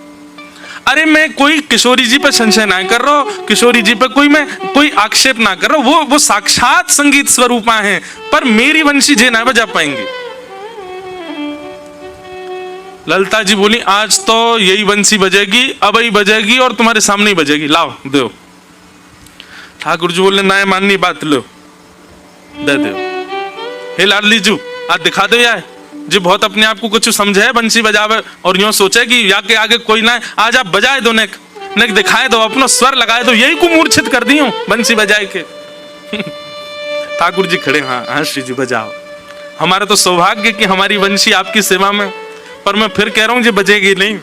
अरे मैं कोई किशोरी जी पर संशय ना कर रहा हूं, किशोरी जी पर कोई आक्षेप ना कर रहा हूं, वो साक्षात संगीत स्वरूपा हैं, पर मेरी बंसी जी ना बजा पाएंगी। ललिता जी बोली आज तो यही बंसी बजेगी, अब ही बजेगी और तुम्हारे सामने ही बजेगी, लाओ दो। ठाकुर जी बोले ना माननी बात, लो दे दो। हे लाडली जू आज दिखा दो यार जी, बहुत अपने आप को कुछ समझे है बंसी बजावे और यूं सोचे कि या के आगे कोई ना है, आज आप बजाए दो, नेक नेक दिखाए दो, अपना स्वर लगाए दो, यही को मूर्छित कर दी हूं बंसी बजाए के। ठाकुर जी खड़े, हाँ हाँ श्री जी बजाओ, हमारा तो सौभाग्य कि हमारी बंसी आपकी सेवा में, पर मैं फिर कह रहा हूं जी बजेगी नहीं।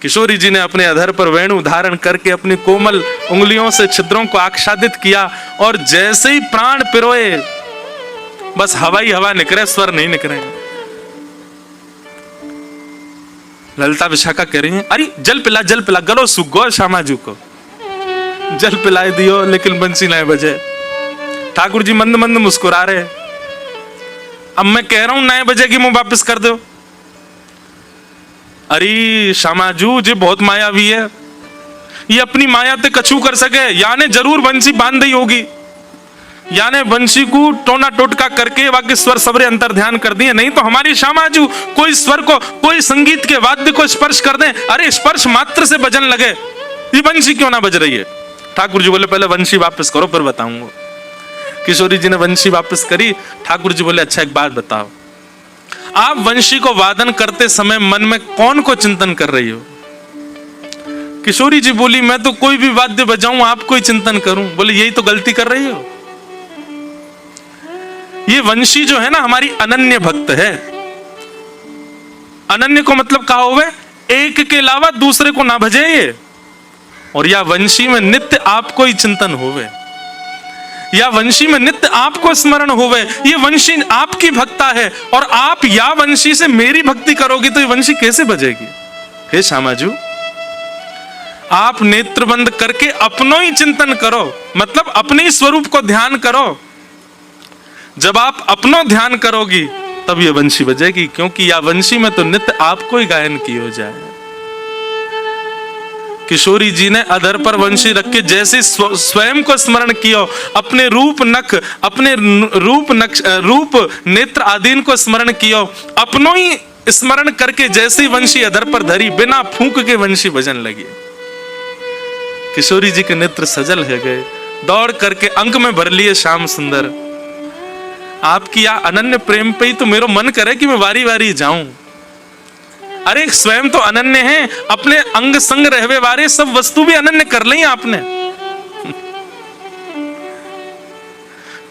किशोरी जी ने अपने अधर पर वेणु धारण करके अपनी कोमल उंगलियों से छिद्रों को आच्छादित किया और जैसे ही प्राण पिरोए बस हवा ही हवा निकले, स्वर नहीं निकले। ललिता विशाखा कह रही है अरे जल पिला जल पिला, गलो सूख गो श्यामाजू को जल पिलाए दियो लेकिन बंसी नहीं बजे। ठाकुर जी मंद मंद मुस्कुरा रहे, अब मैं कह रहा हूं नए बजेगी मुंह वापस कर दो। अरे श्यामाजू जी बहुत मायावी है, ये अपनी माया ते कछु कर सके, याने जरूर बंसी बांध दी होगी, याने बंसी को टोना टोटका करके बाकी स्वर सबरे अंतर ध्यान कर दिए, नहीं तो हमारी श्यामाजू कोई स्वर को, कोई संगीत के वाद्य को स्पर्श कर दे, अरे स्पर्श मात्र से बजन लगे, ये बंसी क्यों ना बज रही है। ठाकुर जी बोले पहले बंसी वापस करो फिर बताऊंगा। किशोरी जी ने बंसी वापस करी। ठाकुर जी बोले अच्छा एक बात बताओ, आप बंसी को वादन करते समय मन में कौन को चिंतन कर रही हो? किशोरी जी बोली मैं तो कोई भी वाद्य बजाऊं आपको ही चिंतन करूं। बोले यही तो गलती कर रही हो, ये वंशी जो है ना हमारी अनन्य भक्त है। अनन्य को मतलब कहा हुए एक के अलावा दूसरे को ना भजे ये, और या वंशी में नित्य आपको ही चिंतन होवे, या वंशी में नित्य आपको स्मरण होवे, ये वंशी आपकी भक्ता है और आप या वंशी से मेरी भक्ति करोगी तो ये वंशी कैसे बजेगी। हे श्यामाजू आप नेत्र बंद करके अपनो ही चिंतन करो, मतलब अपने ही स्वरूप को ध्यान करो। जब आप अपनो ध्यान करोगी तब ये वंशी बजेगी, क्योंकि या वंशी में तो नित्य आपको ही गायन की हो जाए। किशोरी जी ने अधर पर वंशी रख के जैसे स्वयं को स्मरण किया, अपने रूप नख, अपने रूप नेत्र आदीन को स्मरण किया, अपनो ही स्मरण करके जैसे वंशी अधर पर धरी, बिना फूंक के वंशी बजन लगी। किशोरी जी के नेत्र सजल है गए, दौड़ करके अंक में भर लिए श्याम सुंदर। आपकी या अनन्य प्रेम पे ही तो मेरा मन करे कि मैं वारी वारी जाऊं। अरे स्वयं तो अनन्य है, अपने अंग संग रहवे वारे सब वस्तु भी अनन्य कर ली आपने।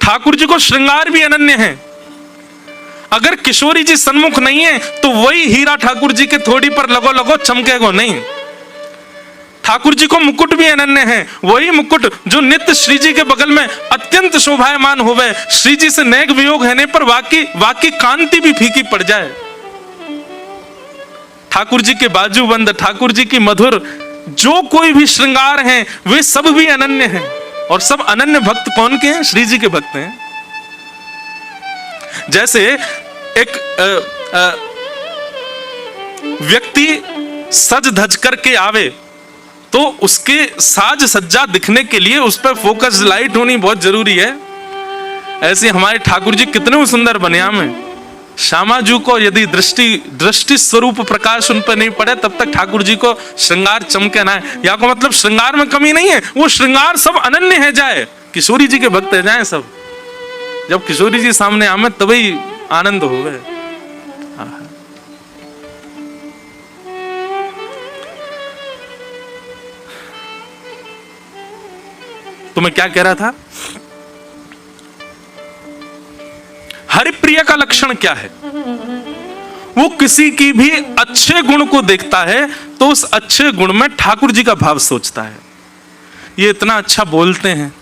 ठाकुर जी को श्रृंगार भी अनन्य है। अगर किशोरी जी सन्मुख नहीं है तो वही हीरा ठाकुर जी के थोड़ी पर लगो लगो चमकेगो नहीं। ठाकुर जी को मुकुट भी अनन्य है, वही मुकुट जो नित्य श्री जी के बगल में अत्यंत शोभायमान होवे, श्री जी से नेक वियोग होने पर वाकी कांति भी फीकी पड़ जाए। ठाकुर जी के बाजूबंद, ठाकुर जी की मधुर जो कोई भी श्रृंगार हैं वे सब भी अनन्य हैं, और सब अनन्य भक्त कौन के हैं? श्री जी के भक्त हैं। जैसे एक व्यक्ति सज धज करके आवे तो उसके साज सज्जा दिखने के लिए उस पर फोकस लाइट होनी बहुत जरूरी है। ऐसे हमारे ठाकुर जी कितने सुंदर बनियाम हैं। श्यामाजू को यदि दृष्टि स्वरूप प्रकाश उन पर नहीं पड़े तब तक ठाकुर जी को श्रृंगार चमके ना है। या को मतलब श्रृंगार में कमी नहीं है, वो श्रृंगार सब अनन्य है जाए, किशोरी जी के भक्त है जाए सब। जब किशोरी जी सामने आमे तभी आनंद होवे। तो मैं क्या कह रहा था, हरिप्रिय का लक्षण क्या है? वो किसी की भी अच्छे गुण को देखता है तो उस अच्छे गुण में ठाकुर जी का भाव सोचता है। ये इतना अच्छा बोलते हैं,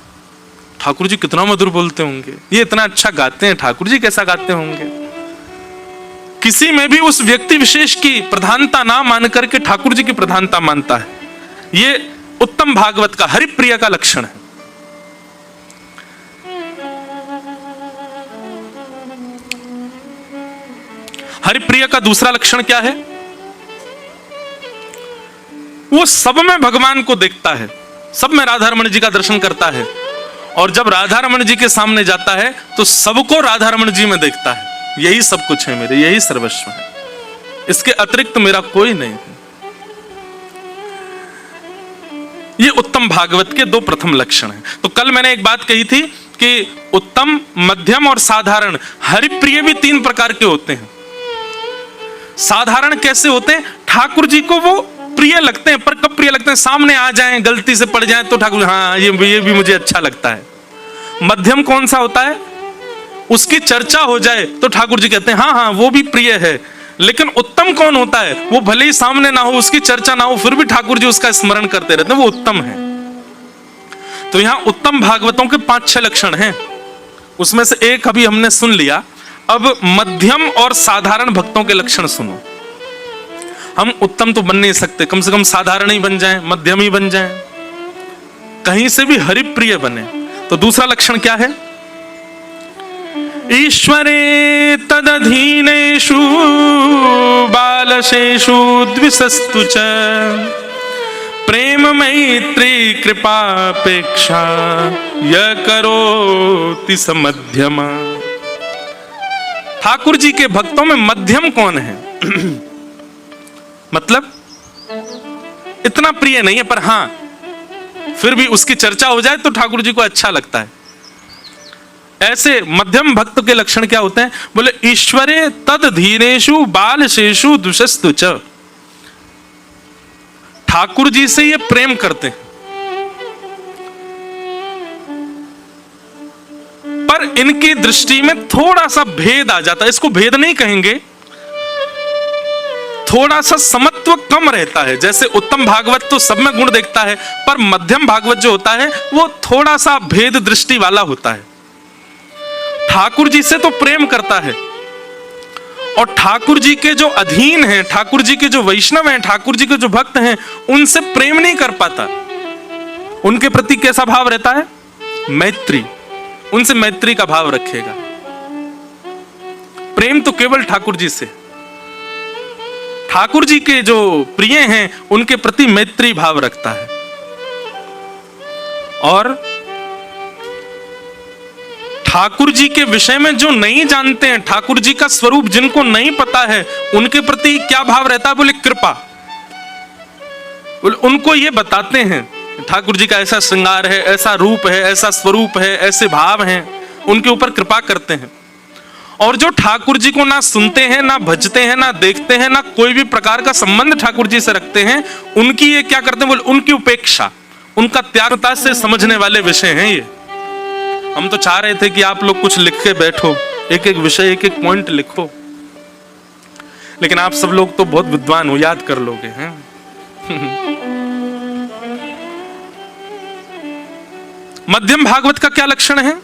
ठाकुर जी कितना मधुर बोलते होंगे। ये इतना अच्छा गाते हैं, ठाकुर जी कैसा गाते होंगे। किसी में भी उस व्यक्ति विशेष की प्रधानता ना मान करके ठाकुर जी की प्रधानता मानता है। ये उत्तम भागवत का, हरिप्रिय का लक्षण है। हरिप्रिय का दूसरा लक्षण क्या है? वो सब में भगवान को देखता है, सब में राधा रमण जी का दर्शन करता है, और जब राधा रमण जी के सामने जाता है तो सबको राधा रमण जी में देखता है। यही सब कुछ है मेरे, यही सर्वस्व है, इसके अतिरिक्त मेरा कोई नहीं है। ये उत्तम भागवत के दो प्रथम लक्षण हैं। तो कल मैंने एक बात कही थी कि उत्तम, मध्यम और साधारण, हरिप्रिय भी तीन प्रकार के होते हैं। साधारण कैसे होते हैं? ठाकुर जी को वो प्रिय लगते हैं, पर कब प्रिय लगते हैं? सामने आ जाएं, गलती से पड़ जाएं तो ठाकुर, हाँ ये भी मुझे अच्छा लगता है। मध्यम कौन सा होता है? उसकी चर्चा हो जाए तो ठाकुर जी कहते हैं हाँ हाँ वो भी प्रिय है। लेकिन उत्तम कौन होता है? वो भले ही सामने ना हो, उसकी चर्चा ना हो, फिर भी ठाकुर जी उसका स्मरण करते रहते हैं, वो उत्तम है। तो यहां उत्तम भागवतों के 5-6 लक्षण हैं, उसमें से एक अभी हमने सुन लिया। अब मध्यम और साधारण भक्तों के लक्षण सुनो। हम उत्तम तो बन नहीं सकते, कम से कम साधारण ही बन जाएं, मध्यम ही बन जाएं, कहीं से भी हरिप्रिय बने। तो दूसरा लक्षण क्या है? ईश्वरे तदधीनेषु बालशेषु द्विषस्तु च प्रेम मैत्री कृपापेक्षा य करोति स मध्यम। ठाकुर जी के भक्तों में मध्यम कौन है? मतलब इतना प्रिय नहीं है, पर हां फिर भी उसकी चर्चा हो जाए तो ठाकुर जी को अच्छा लगता है। ऐसे मध्यम भक्त के लक्षण क्या होते हैं? बोले ईश्वरे तद धीरेषु बालशेषु दुषस्तु च। ठाकुर जी से ये प्रेम करते हैं, पर इनकी दृष्टि में थोड़ा सा भेद आ जाता है। इसको भेद नहीं कहेंगे, थोड़ा सा समत्व कम रहता है। जैसे उत्तम भागवत तो सब में गुण देखता है, पर मध्यम भागवत जो होता है वो थोड़ा सा भेद दृष्टि वाला होता है। ठाकुर जी से तो प्रेम करता है, और ठाकुर जी के जो अधीन हैं, ठाकुर जी के जो वैष्णव हैं, ठाकुर जी के जो भक्त हैं, उनसे प्रेम नहीं कर पाता। उनके प्रति कैसा भाव रहता है? मैत्री। उनसे मैत्री का भाव रखेगा। प्रेम तो केवल ठाकुर जी से। ठाकुर जी के जो प्रिय हैं उनके प्रति मैत्री भाव रखता है। और ठाकुर जी के विषय में जो नहीं जानते हैं, ठाकुर जी का स्वरूप जिनको नहीं पता है, उनके प्रति क्या भाव रहता है? बोले कृपा। बोले उनको ये बताते हैं ठाकुर जी का ऐसा श्रृंगार है, ऐसा रूप है, ऐसा स्वरूप है, ऐसे भाव हैं, उनके ऊपर कृपा करते हैं। और जो ठाकुर जी को ना सुनते हैं, ना भजते हैं, ना देखते हैं, ना कोई भी प्रकार का संबंध ठाकुर जी से रखते हैं, उनकी ये क्या करते हैं? बोले उनकी उपेक्षा, उनका त्यागता से समझने वाले विषय हैं ये। हम तो चाह रहे थे कि आप लोग कुछ लिख के बैठो, एक एक विषय, एक एक पॉइंट लिखो, लेकिन आप सब लोग तो बहुत विद्वान हो, याद कर लोगे हैं। मध्यम भागवत का क्या लक्षण है?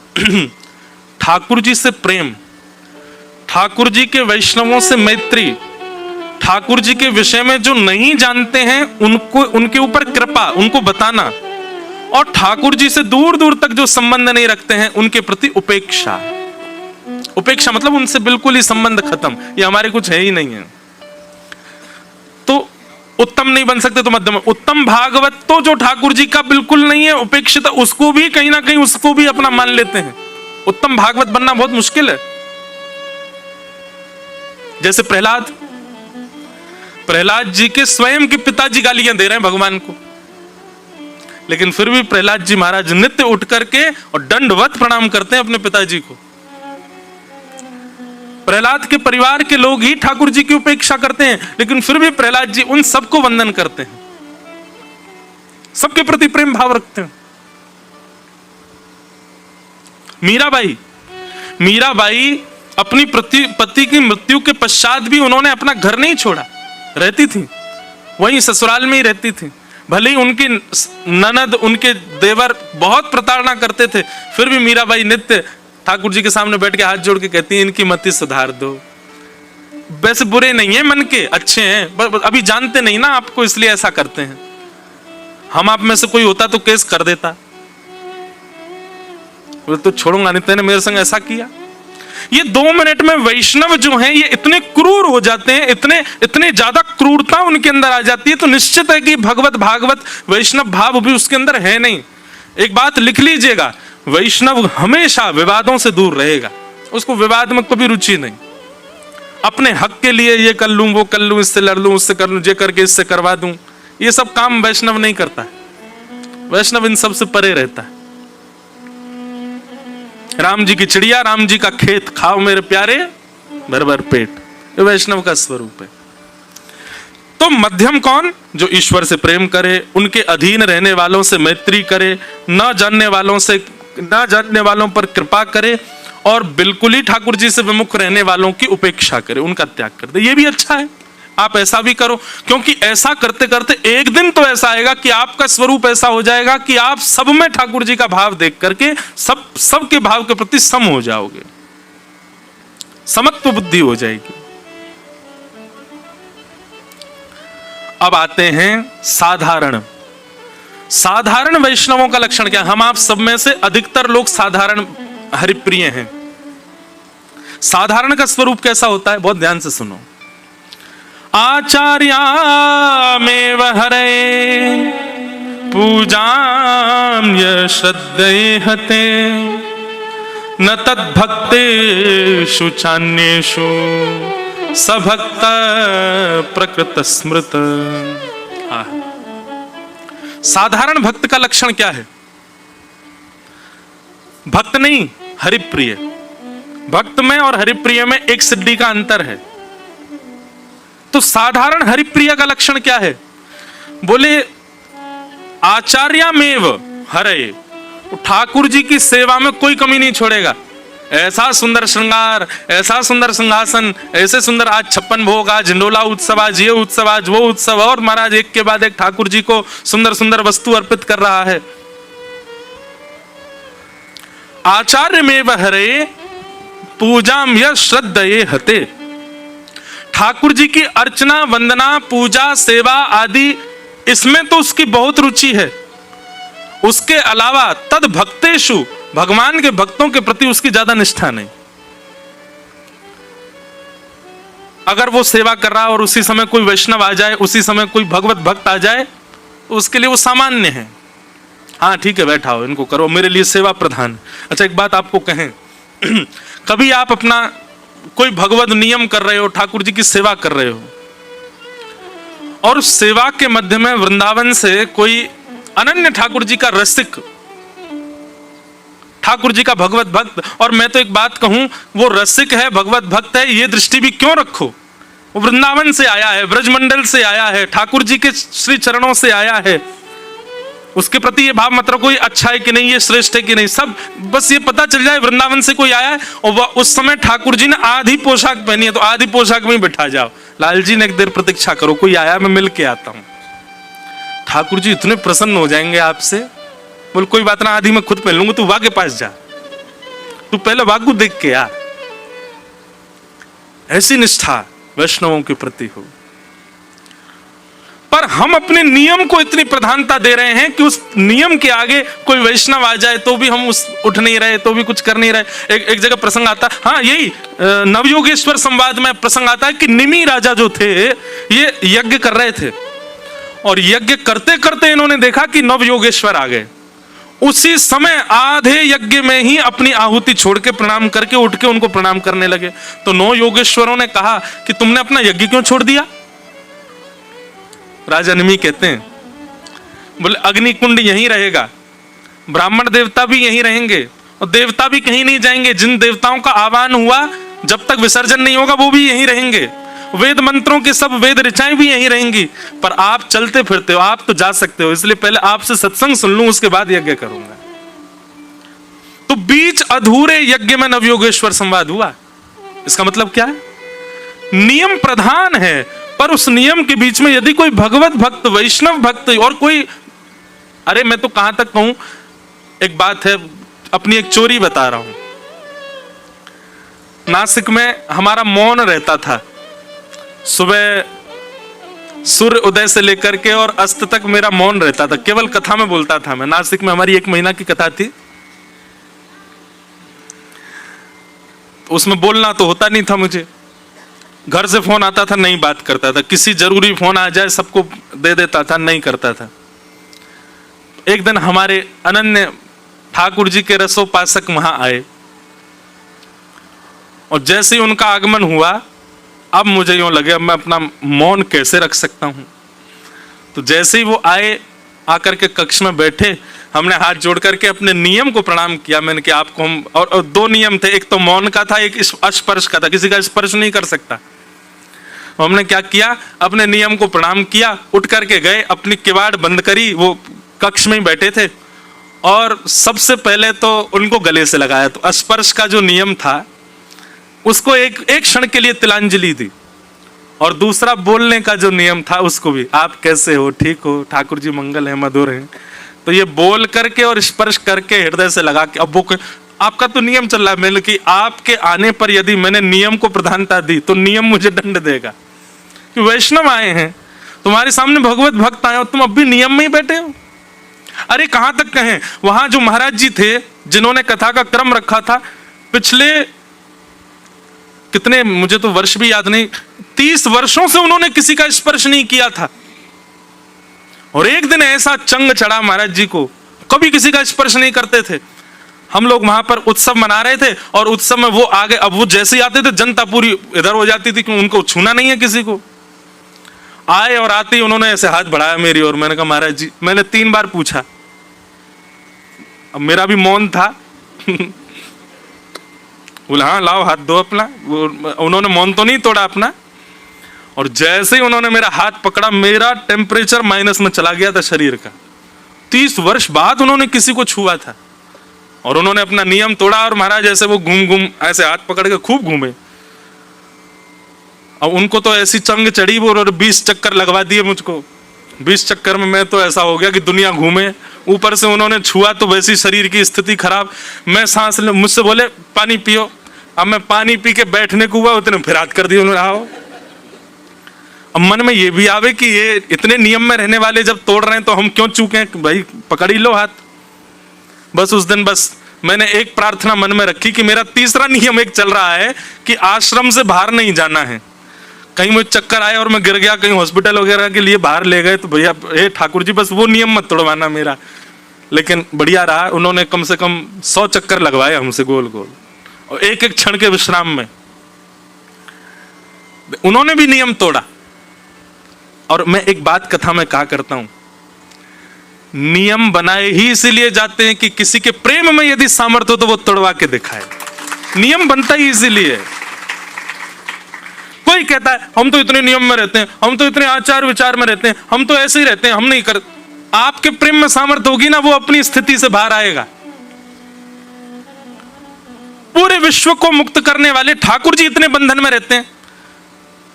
ठाकुर जी से प्रेम, ठाकुर जी के वैष्णवों से मैत्री, ठाकुर जी के विषय में जो नहीं जानते हैं उनको, उनके ऊपर कृपा, उनको बताना, और ठाकुर जी से दूर दूर तक जो संबंध नहीं रखते हैं उनके प्रति उपेक्षा। उपेक्षा मतलब उनसे बिल्कुल ही संबंध खत्म, ये हमारे कुछ है ही नहीं है। तो उत्तम नहीं बन सकते तो मध्यम। उत्तम भागवत तो जो ठाकुर जी का बिल्कुल नहीं है, उपेक्षित, उसको भी कहीं ना कहीं उसको भी अपना मान लेते हैं। उत्तम भागवत बनना बहुत मुश्किल है। जैसे प्रहलाद जी के स्वयं के पिताजी गालियां दे रहे हैं भगवान को, लेकिन फिर भी प्रहलाद जी महाराज नित्य उठ करके और दंडवत प्रणाम करते हैं अपने पिताजी को। प्रहलाद के परिवार के लोग ही ठाकुर जी की उपेक्षा करते हैं, लेकिन फिर भी प्रहलाद जी उन सबको वंदन करते हैं, सबके प्रति प्रेम भाव रखते हैं। मीराबाई अपनी पति की मृत्यु के पश्चात भी उन्होंने अपना घर नहीं छोड़ा, रहती थी वहीं ससुराल में ही रहती थी। भले ही उनकी ननद, उनके देवर बहुत प्रताड़ना करते थे, फिर भी मीराबाई नित्य ठाकुर जी के सामने बैठ के हाथ जोड़ के कहती है, इनकी मति सुधार दो, वैसे बुरे नहीं है, मन के अच्छे हैं, अभी जानते नहीं ना आपको, इसलिए ऐसा करते हैं। हम आप में से कोई होता तो केस कर देता, तो छोड़ूंगा नहीं, तेने मेरे संग ऐसा किया। ये 2 मिनट में वैष्णव जो हैं ये इतने क्रूर हो जाते हैं, इतने ज्यादा क्रूरता उनके अंदर आ जाती है, तो निश्चित है कि भगवत भागवत वैष्णव भाव भी उसके अंदर है नहीं। एक बात लिख लीजिएगा, वैष्णव हमेशा विवादों से दूर रहेगा, उसको विवाद में कभी रुचि नहीं। अपने हक के लिए ये कर लूं, वो कर लूं, इससे लड़ लूं, उससे कर लूं, ये करके इससे करवा दूं, ये सब काम वैष्णव नहीं करता है। वैष्णव इन सब से परे रहता है। राम जी की चिड़िया, राम जी का खेत, खाओ मेरे प्यारे भर भर पेट, ये वैष्णव का स्वरूप है। तो मध्यम कौन? जो ईश्वर से प्रेम करे, उनके अधीन रहने वालों से मैत्री करे, न जानने वालों पर कृपा करे, और बिल्कुल ही ठाकुर जी से विमुख रहने वालों की उपेक्षा करे, उनका त्याग कर दे। ये भी अच्छा है, आप ऐसा भी करो, क्योंकि ऐसा करते करते एक दिन तो ऐसा आएगा कि आपका स्वरूप ऐसा हो जाएगा कि आप सब में ठाकुर जी का भाव देख करके सबके भाव के प्रति सम हो जाओगे, समत्व बुद्धि हो जाएगी। अब आते हैं साधारण वैष्णवों का लक्षण क्या? हम आप सब में से अधिकतर लोग साधारण हरिप्रिय हैं। साधारण का स्वरूप कैसा होता है? बहुत ध्यान से सुनो। आचार्यामेव हरे पूजाम्य श्रद्धेहते न तद्भक्तेषु चान्येषु सभक्त प्रकृत स्मृत। साधारण भक्त का लक्षण क्या है? भक्त नहीं, हरिप्रिय। भक्त में और हरिप्रिय में एक सिद्धि का अंतर है। तो साधारण हरिप्रिय का लक्षण क्या है? बोले आचार्यामेव हरे, ठाकुर जी की सेवा में कोई कमी नहीं छोड़ेगा। ऐसा सुंदर श्रृंगार, ऐसा सुंदर सिंहासन, ऐसे सुंदर आज 56 भोग, आज झंडोला उत्सव, आज ये उत्सव, आज वो उत्सव, और महाराज एक के बाद एक ठाकुर जी को सुंदर सुंदर वस्तु अर्पित कर रहा है। आचार्यमेव हरे पूजाम्य श्रद्धेहते, ठाकुर जी की अर्चना, वंदना, पूजा, सेवा आदि इसमें तो उसकी बहुत रुचि है। उसके अलावा तद भक्तेषु, भगवान के भक्तों के प्रति उसकी ज्यादा निष्ठा नहीं। अगर वो सेवा कर रहा और उसी समय कोई वैष्णव आ जाए, उसी समय कोई भगवत भक्त आ जाए, तो उसके लिए वो सामान्य है। हाँ ठीक है, बैठा हो, इनको करो, मेरे लिए सेवा प्रधान। अच्छा एक बात आपको कहें, कभी आप अपना कोई भगवत नियम कर रहे हो, ठाकुर जी की सेवा कर रहे हो, और उस सेवा के मध्य में वृंदावन से कोई अनन्य ठाकुर जी का रसिक, ठाकुर जी का भगवत भक्त, और मैं तो एक बात कहूं, वो रसिक है, भगवत भक्त है, ये दृष्टि भी क्यों रखो? वो वृंदावन से आया है, ब्रजमंडल से आया है, ठाकुर जी के श्री चरणों से आया है, उसके प्रति ये भाव मत रखो ये अच्छा है कि नहीं, ये श्रेष्ठ है कि नहीं, सब बस ये पता चल जाए वृंदावन से कोई आया है और उस समय ठाकुर जी ने आधी पोशाक पहनी है, तो आधी पोशाक में ही बैठा जाओ, लाल जी ने एक देर प्रतीक्षा करो, कोई आया, मैं मिल के आता हूं। ठाकुर जी इतने प्रसन्न हो जाएंगे आपसे, बोल कोई बात ना, आधी मैं खुद पहन लूंगा, तू वाह के पास जा, तू पहले वागु देख के आ। ऐसी निष्ठा वैष्णवों के प्रति हो। पर हम अपने नियम को इतनी प्रधानता दे रहे हैं कि उस नियम के आगे कोई वैष्णव आ जाए तो भी हम उठ नहीं रहे, तो भी कुछ कर नहीं रहे। एक जगह प्रसंग आता, हाँ यही नवयोगेश्वर संवाद में प्रसंग आता है कि निमि राजा जो थे ये यज्ञ कर रहे थे, और यज्ञ करते करते इन्होंने देखा कि नवयोगेश्वर आ गए। उसी समय आधे यज्ञ में ही अपनी आहुति छोड़ के प्रणाम करके उठ के उनको प्रणाम करने लगे। तो नौ योगेश्वरों ने कहा कि तुमने अपना यज्ञ क्यों छोड़ दिया? राजा निमि कहते हैं, बोले अग्नि कुंड यहीं रहेगा, ब्राह्मण देवता भी यहीं रहेंगे, और देवता भी कहीं नहीं जाएंगे। जिन देवताओं का आह्वान हुआ जब तक विसर्जन नहीं होगा वो भी यहीं रहेंगे, वेद मंत्रों के सब वेद ऋचाएं भी यहीं रहेंगी। पर आप चलते फिरते हो, आप तो जा सकते हो, इसलिए पहले आपसे सत्संग सुन लूं, उसके बाद यज्ञ करूंगा। तो बीच अधूरे यज्ञ में नवयोगेश्वर संवाद हुआ। इसका मतलब क्या है? नियम प्रधान है, पर उस नियम के बीच में यदि कोई भगवत भक्त, वैष्णव भक्त, और कोई, अरे मैं तो कहां तक कहूं, एक बात है, अपनी एक चोरी बता रहा हूं। नासिक में हमारा मौन रहता था, सुबह सूर्य उदय से लेकर के और अस्त तक मेरा मौन रहता था, केवल कथा में बोलता था मैं। नासिक में हमारी 1 महीना की कथा थी, उसमें बोलना तो होता नहीं था मुझे। घर से फोन आता था, नहीं बात करता था। किसी जरूरी फोन आ जाए सबको दे देता था, नहीं करता था। एक दिन हमारे अनन्य ठाकुर जी के रसोपासक वहां आए और जैसे ही उनका आगमन हुआ, अब मुझे यूं लगे अब मैं अपना मौन कैसे रख सकता हूं। तो जैसे ही वो आए, आकर के कक्ष में बैठे, हमने हाथ जोड़ करके अपने नियम को प्रणाम किया। मैंने कि आपको हम और 2 नियम थे, एक तो मौन का था, एक स्पर्श का था। किसी का स्पर्श नहीं कर सकता। हमने क्या किया, अपने नियम को प्रणाम किया, उठ करके गए, अपनी किवाड़ बंद करी, वो कक्ष में ही बैठे थे, और सबसे पहले तो उनको गले से लगाया। तो स्पर्श का जो नियम था उसको एक क्षण के लिए तिलांजलि दी, और दूसरा बोलने का जो नियम था उसको भी, आप कैसे हो, ठीक हो, ठाकुर जी मंगल है, मधुर है। तो ये बोल करके और स्पर्श करके हृदय से लगा के, अब वो आपका तो नियम चल रहा है। मैंने कि आपके आने पर यदि मैंने नियम को प्रधानता दी तो नियम मुझे दंड देगा कि वैष्णव आए हैं, तुम्हारे सामने भगवत भक्त आए हो, तुम अब भी नियम में ही बैठे हो। अरे कहां तक कहें, वहां जो महाराज जी थे जिन्होंने कथा का क्रम रखा था, पिछले कितने, मुझे तो वर्ष भी याद नहीं, 30 वर्षों से उन्होंने किसी का स्पर्श नहीं किया था। और एक दिन ऐसा चंग चढ़ा महाराज जी को, कभी किसी का स्पर्श नहीं करते थे। हम लोग वहां पर उत्सव मना रहे थे और उत्सव में वो आगे, अब वो जैसे ही आते थे जनता पूरी इधर हो जाती थी कि उनको छूना नहीं है किसी को। आए और आते ही उन्होंने ऐसे हाथ बढ़ाया मेरी और। मैंने कहा महाराज जी, मैंने 3 बार पूछा, अब मेरा भी मौन था। बोला हाँ लाओ हाथ दो अपना। उन्होंने मौन तो नहीं तोड़ा अपना, और जैसे ही उन्होंने मेरा हाथ पकड़ा, मेरा टेम्परेचर माइनस में चला गया था शरीर का। 30 वर्ष बाद उन्होंने किसी को छुआ था और उन्होंने अपना नियम तोड़ा। और महाराज ऐसे वो घूम ऐसे हाथ पकड़ के खूब घूमे। अब उनको तो ऐसी चंग चढ़ी वो, और 20 चक्कर लगवा दिए मुझको। 20 चक्कर में मैं तो ऐसा हो गया कि दुनिया घूमे। ऊपर से उन्होंने छुआ तो वैसी शरीर की स्थिति खराब। मैं सांस ले, मुझसे बोले पानी पियो। अब मैं पानी पी के बैठने को हुआ, उतने फिर हाथ कर दिए उन्होंने। आओ, अब मन में ये भी आवे कि ये इतने नियम में रहने वाले जब तोड़ रहे हैं तो हम क्यों चूके, भाई पकड़ ही लो हाथ। बस उस दिन बस मैंने एक प्रार्थना मन में रखी कि मेरा तीसरा नियम एक चल रहा है कि आश्रम से बाहर नहीं जाना है। कहीं मुझे चक्कर आए और मैं गिर गया, कहीं हॉस्पिटल वगैरह के लिए बाहर ले गए, तो भैया हे ठाकुर जी बस वो नियम मत तोड़वाना मेरा। लेकिन बढ़िया रहा, उन्होंने कम से कम 100 चक्कर लगवाए हमसे गोल गोल, और एक एक क्षण के विश्राम में उन्होंने भी नियम तोड़ा। और मैं एक बात कथा में कहा करता हूं, नियम बनाए ही इसीलिए जाते हैं कि किसी के प्रेम में यदि सामर्थ्य हो तो वो तोड़वा के दिखाए। नियम बनता ही इसीलिए। कोई कहता है हम तो इतने नियम में रहते हैं, हम तो इतने आचार विचार में रहते हैं, हम तो ऐसे ही रहते हैं, हम नहीं कर। आपके प्रेम में सामर्थ्य होगी ना, वो अपनी स्थिति से बाहर आएगा। पूरे विश्व को मुक्त करने वाले ठाकुर जी इतने बंधन में रहते हैं।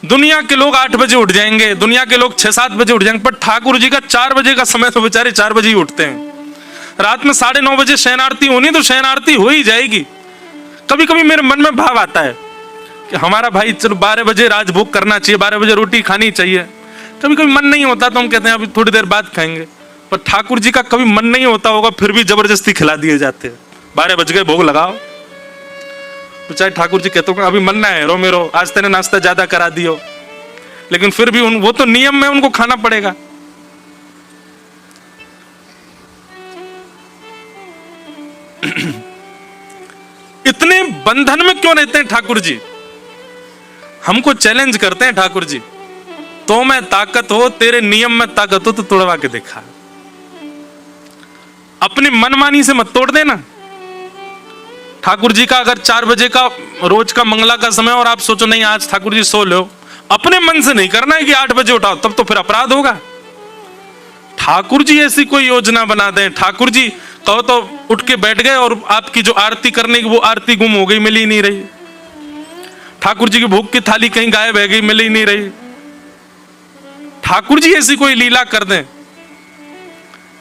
दुनिया के लोग 8 बजे उठ जाएंगे, दुनिया के लोग 6-7 बजे उठ जाएंगे, पर ठाकुर जी का 4 बजे का समय तो बेचारे 4 बजे ही उठते हैं। रात में 9:30 बजे शयन आरती होनी तो शयन आरती हो ही जाएगी। कभी कभी मेरे मन में भाव आता है कि हमारा भाई चलो 12 बजे राजभोग करना चाहिए, 12 बजे रोटी खानी चाहिए। कभी कभी मन नहीं होता तो हम कहते हैं अभी थोड़ी देर बाद खाएंगे, पर ठाकुर जी का कभी मन नहीं होता होगा फिर भी जबरदस्ती खिला दिए जाते हैं। 12 बज गए भोग लगाओ, तो चाहे ठाकुर जी कहते हो अभी मन ना है, रो मेरो आज तेने नाश्ता ज्यादा करा दियो, लेकिन फिर भी वो तो नियम में उनको खाना पड़ेगा। इतने बंधन में क्यों रहते हैं ठाकुर जी? हमको चैलेंज करते हैं ठाकुर जी, तो मैं ताकत हो, तेरे नियम में ताकत हो तो तोड़वा के दिखा। अपनी मनमानी से मत तोड़ देना। ठाकुर जी का अगर 4 बजे का रोज का मंगला का समय और आप सोचो नहीं आज ठाकुर जी सो लो, अपने मन से नहीं करना है कि 8 बजे उठाओ, तब तो फिर अपराध होगा। ठाकुर जी ऐसी कोई योजना बना दें, ठाकुर जी कहो तो उठ के बैठ गए और आपकी जो आरती करने की वो आरती गुम हो गई, मिल ही नहीं रही। ठाकुर जी की भोग की थाली कहीं गायब है गई, मिल ही नहीं रही। ठाकुर जी ऐसी कोई लीला कर दें।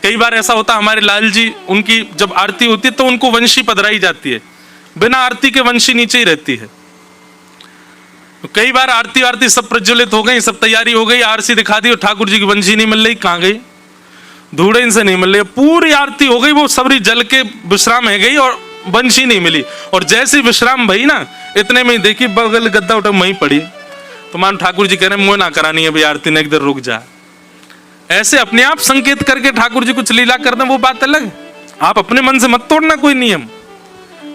कई बार ऐसा होता हमारे लाल जी, उनकी जब आरती होती है तो उनको वंशी पधराई जाती है, बिना आरती के वंशी नीचे ही रहती है। तो कई बार आरती वारती सब प्रज्वलित हो गई, सब तैयारी हो गई, आरती दिखा दी और ठाकुर जी की बंशी नहीं मिल रही। कहाँ गई? धूड़े इनसे नहीं मिल रही। पूरी आरती हो गई, वो सबरी जल के विश्राम है गई और बंशी नहीं मिली। और जैसी विश्राम भई ना, इतने में ही देखी बगल गद्दा उठा वहीं पड़ी। तो मान ठाकुर जी कह रहे मुँह ना करानी है भाई आरती ने, एक देर रुक जा। ऐसे अपने आप संकेत करके ठाकुर जी कुछ लीला कर दें, वो बात अलग है। आप अपने मन से मत तोड़ना कोई नियम।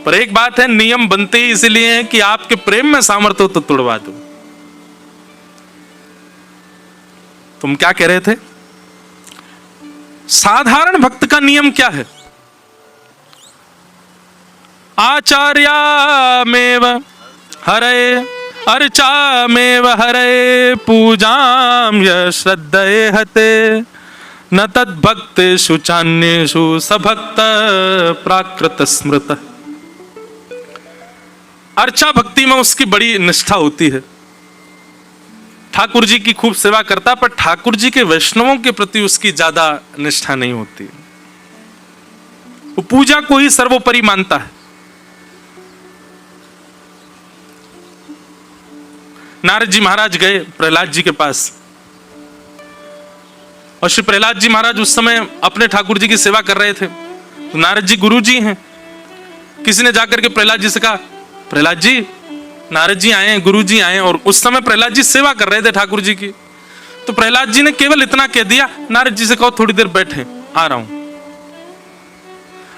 पर एक बात है, नियम बनते ही इसलिए हैं कि आपके प्रेम में सामर्थ्य हो तो तोड़वा दो। तुम क्या कह रहे थे? साधारण भक्त का नियम क्या है? आचार्यामेव हरे अर्चामेव हरे पूजाम यश्रद्धेहते न तद्भक्तेषु चान्येषु सभक्त प्राकृत स्मृत। अर्चा भक्ति में उसकी बड़ी निष्ठा होती है, ठाकुर जी की खूब सेवा करता, पर ठाकुर जी के वैष्णवों के प्रति उसकी ज्यादा निष्ठा नहीं होती। वो पूजा को ही सर्वोपरि मानता है। नारद जी महाराज गए प्रहलाद जी के पास, और श्री प्रहलाद जी महाराज उस समय अपने ठाकुर जी की सेवा कर रहे थे। तो नारद जी गुरु जी हैं, किसी ने जाकर के प्रहलाद जी से कहा, प्रहलाद जी नारद जी आए हैं, गुरु जी आए हैं। और उस समय प्रहलाद जी सेवा कर रहे थे ठाकुर जी की। तो प्रहलाद जी ने केवल इतना कह दिया, नारद जी से कहो थोड़ी देर बैठे, आ रहा हूं।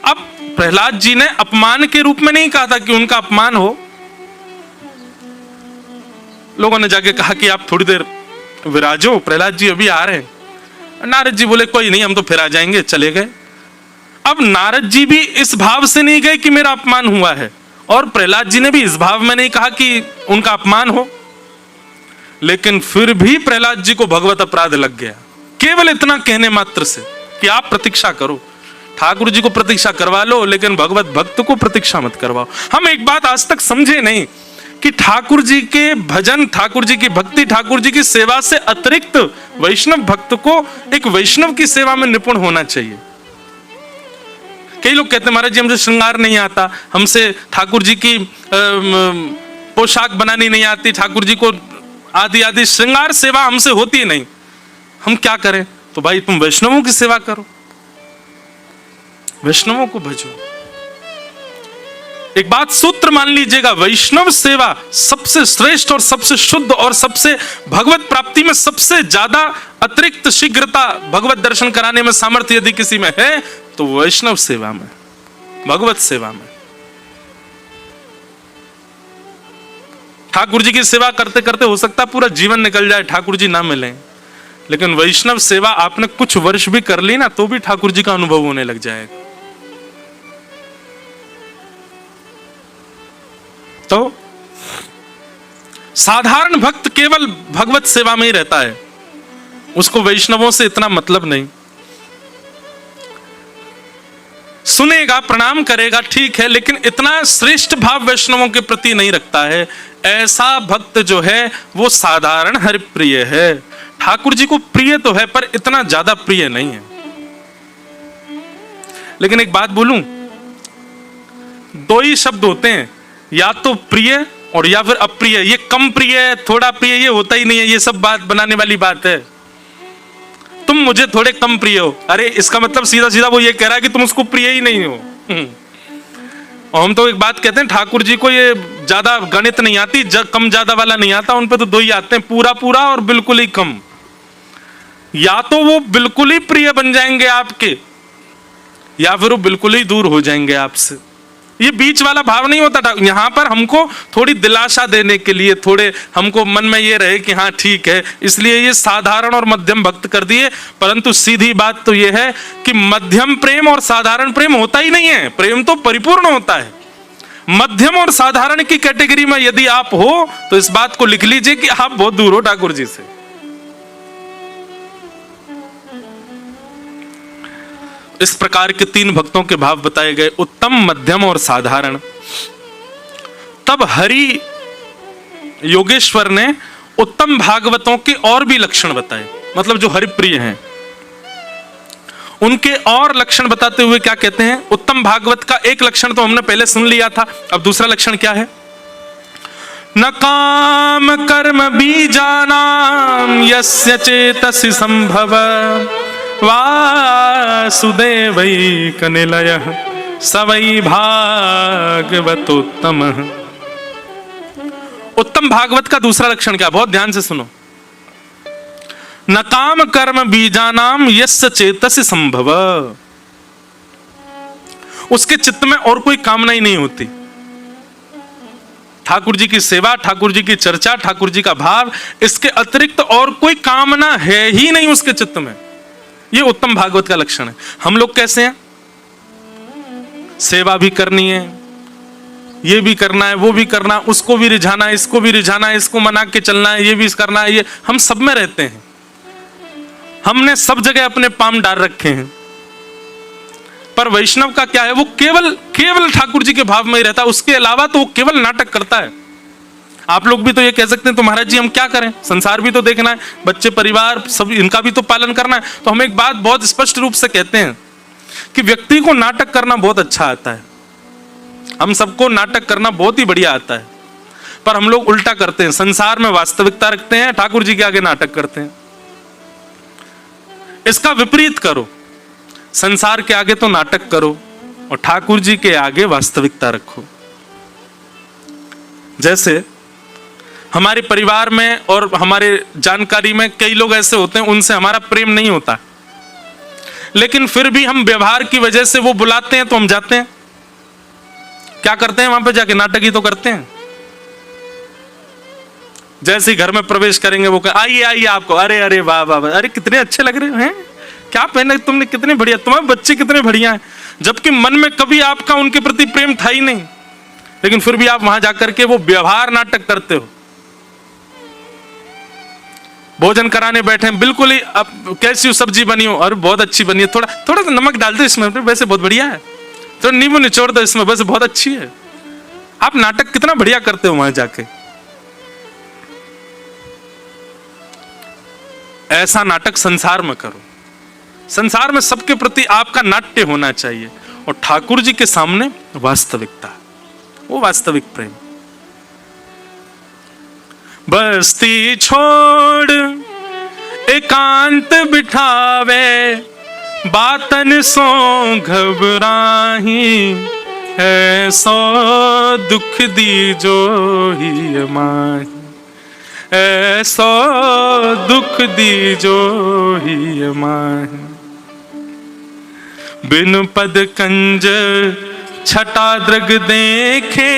अब प्रहलाद जी ने अपमान के रूप में नहीं कहा था कि उनका अपमान हो। लोगों ने जाके कहा कि आप थोड़ी देर विराजो, प्रहलाद जी अभी आ रहे हैं। नारद जी बोले कोई नहीं, हम तो फिर आ जाएंगे, चले गए। अब नारद जी भी इस भाव से नहीं गए कि मेरा अपमान हुआ है, और प्रहलाद जी ने भी इस भाव में नहीं कहा कि उनका अपमान हो। लेकिन फिर भी प्रहलाद जी को भगवत अपराध लग गया, केवल इतना कहने मात्र से कि आप प्रतीक्षा करो, ठाकुर जी को प्रतीक्षा करवा लो, लेकिन भगवत भक्त को प्रतीक्षा मत करवाओ। हम एक बात आज तक समझे नहीं कि ठाकुर जी के भजन, ठाकुर जी की भक्ति, ठाकुर जी की सेवा से अतिरिक्त वैष्णव भक्त को एक वैष्णव की सेवा में निपुण होना चाहिए। कई लोग कहते हैं महाराज जी हमसे श्रृंगार नहीं आता, हमसे ठाकुर जी की पोशाक बनानी नहीं आती, ठाकुर जी को आदि आदि श्रृंगार सेवा हमसे होती नहीं, हम क्या करें? तो भाई तुम वैष्णवों की सेवा करो, वैष्णवों को भजो। एक बात सूत्र मान लीजिएगा, वैष्णव सेवा सबसे श्रेष्ठ और सबसे शुद्ध और सबसे भगवत प्राप्ति में सबसे ज्यादा अतिरिक्त शीघ्रता भगवत दर्शन कराने में सामर्थ्य यदि किसी में है तो वैष्णव सेवा में, भगवत सेवा में। ठाकुर जी की सेवा करते करते हो सकता पूरा जीवन निकल जाए, ठाकुर जी ना मिले, लेकिन वैष्णव सेवा आपने कुछ वर्ष भी कर ली ना तो भी ठाकुर जी का अनुभव होने लग जाएगा। तो साधारण भक्त केवल भगवत सेवा में ही रहता है, उसको वैष्णवों से इतना मतलब नहीं। सुनेगा, प्रणाम करेगा, ठीक है, लेकिन इतना श्रेष्ठ भाव वैष्णवों के प्रति नहीं रखता है। ऐसा भक्त जो है वो साधारण हरिप्रिय है, ठाकुर जी को प्रिय तो है पर इतना ज्यादा प्रिय नहीं है। लेकिन एक बात बोलूं, दो ही शब्द होते हैं, या तो प्रिय और या फिर अप्रिय। ये कम प्रिय है, थोड़ा प्रिय, ये होता ही नहीं है। ये सब बात बनाने वाली बात है। तुम मुझे थोड़े कम प्रिय हो, अरे इसका मतलब सीधा सीधा वो ये कह रहा है कि तुम उसको प्रिय ही नहीं हो। और हम तो एक बात कहते हैं, ठाकुर जी को ये ज्यादा गणित नहीं आती, कम ज्यादा वाला नहीं आता, उन पे तो दो ही आते हैं, पूरा पूरा और बिल्कुल ही कम। या तो वो बिल्कुल ही प्रिय बन जाएंगे आपके, या फिर वो बिल्कुल ही दूर हो जाएंगे आपसे। ये बीच वाला भाव नहीं होता। यहां पर हमको थोड़ी दिलासा देने के लिए, थोड़े हमको मन में ये रहे कि हाँ ठीक है, इसलिए ये साधारण और मध्यम भक्त कर दिए। परंतु सीधी बात तो ये है कि मध्यम प्रेम और साधारण प्रेम होता ही नहीं है, प्रेम तो परिपूर्ण होता है। मध्यम और साधारण की कैटेगरी में यदि आप हो तो इस बात को लिख लीजिए कि आप बहुत दूर हो ठाकुर जी से। इस प्रकार के तीन भक्तों के भाव बताए गए, उत्तम, मध्यम और साधारण। तब हरि योगेश्वर ने उत्तम भागवतों के और भी लक्षण बताए, मतलब जो हरिप्रिय हैं उनके और लक्षण बताते हुए क्या कहते हैं। उत्तम भागवत का एक लक्षण तो हमने पहले सुन लिया था, अब दूसरा लक्षण क्या है? न काम कर्म बीजानाम यस्य चेतसि संभव वासुदेवैकनिलयः स वै भागवतोत्तमः। उत्तम भागवत का दूसरा लक्षण क्या? बहुत ध्यान से सुनो। न काम कर्म बीजानाम यस्य चेतसि संभव, उसके चित्त में और कोई कामना ही नहीं होती। ठाकुर जी की सेवा, ठाकुर जी की चर्चा, ठाकुर जी का भाव, इसके अतिरिक्त और कोई कामना है ही नहीं उसके चित्त में। यह उत्तम भागवत का लक्षण है। हम लोग कैसे हैं? सेवा भी करनी है, ये भी करना है, वो भी करना, उसको भी रिझाना है, इसको भी रिझाना है, इसको मना के चलना है, ये भी करना है, ये हम सब में रहते हैं। हमने सब जगह अपने पांव डाल रखे हैं। पर वैष्णव का क्या है? वो केवल ठाकुर जी के भाव में ही रहता है। उसके अलावा तो वो केवल नाटक करता है। आप लोग भी तो ये कह सकते हैं तो महाराज जी हम क्या करें, संसार भी तो देखना है, बच्चे परिवार सब इनका भी तो पालन करना है। तो हम एक बात बहुत स्पष्ट रूप से कहते हैं कि व्यक्ति को नाटक करना बहुत अच्छा आता है। हम सबको नाटक करना बहुत ही बढ़िया आता है, पर हम लोग उल्टा करते हैं। संसार में वास्तविकता रखते हैं, ठाकुर जी के आगे नाटक करते हैं। इसका विपरीत करो, संसार के आगे तो नाटक करो और ठाकुर जी के आगे वास्तविकता रखो। जैसे हमारे परिवार में और हमारे जानकारी में कई लोग ऐसे होते हैं, उनसे हमारा प्रेम नहीं होता, लेकिन फिर भी हम व्यवहार की वजह से वो बुलाते हैं तो हम जाते हैं। क्या करते हैं? वहां पे जाके नाटक ही तो करते हैं। जैसे ही घर में प्रवेश करेंगे वो आइए आइए आपको, अरे अरे वाह वाह, अरे कितने अच्छे लग रहे हैं, क्या पहने तुमने, कितने बढ़िया, तुम्हारे बच्चे कितने बढ़िया हैं। जबकि मन में कभी आपका उनके प्रति प्रेम था ही नहीं, लेकिन फिर भी आप वहां जाकर के वो व्यवहार नाटक करते हो। भोजन कराने बैठे हैं, बिल्कुल ही अब कैसी सब्जी बनी हो, अरे बहुत अच्छी बनी है, थोड़ा थोड़ा सा नमक डाल दो इसमें, वैसे बहुत बढ़िया है, थोड़ा नींबू निचोड़ दो इसमें, वैसे बहुत अच्छी है। आप नाटक कितना बढ़िया करते हो वहां जाके। ऐसा नाटक संसार में करो। संसार में सबके प्रति आपका नाट्य होना चाहिए, और ठाकुर जी के सामने वास्तविकता, वो वास्तविक प्रेम। बस्ती छोड़ एकांत बिठावे, बातन सो घबराही, ऐसो दुख दी जो ही माही, ऐसो दुख दी जो ही माही। बिन पद कंज छटा दृग देखे,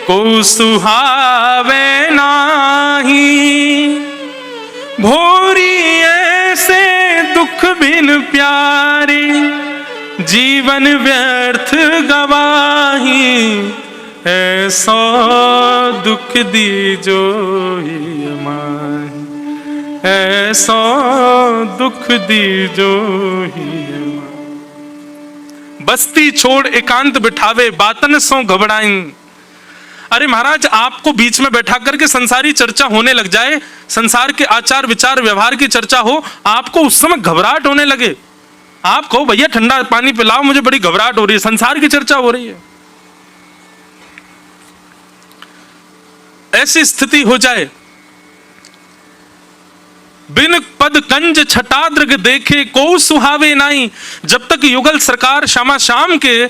को सुहावे नाही, भोरी ऐसे दुख बिन प्यारी, जीवन व्यर्थ गवाही, ऐसो दुख दी जो ही माही, ऐसो दुख दी जो ही माही। बस्ती छोड़ एकांत बिठावे, बातन सो घबराइन। अरे महाराज, आपको बीच में बैठा करके संसारी चर्चा होने लग जाए, संसार के आचार विचार व्यवहार की चर्चा हो, आपको उस समय घबराहट होने लगे, आप कहो भैया ठंडा पानी पिलाओ, मुझे बड़ी घबराहट हो रही है, संसार की चर्चा हो रही है, ऐसी स्थिति हो जाए। बिन पद कंज छटाद्रग देखे, को सुहावे नाई। जब तक युगल सरकार श्यामा श्याम के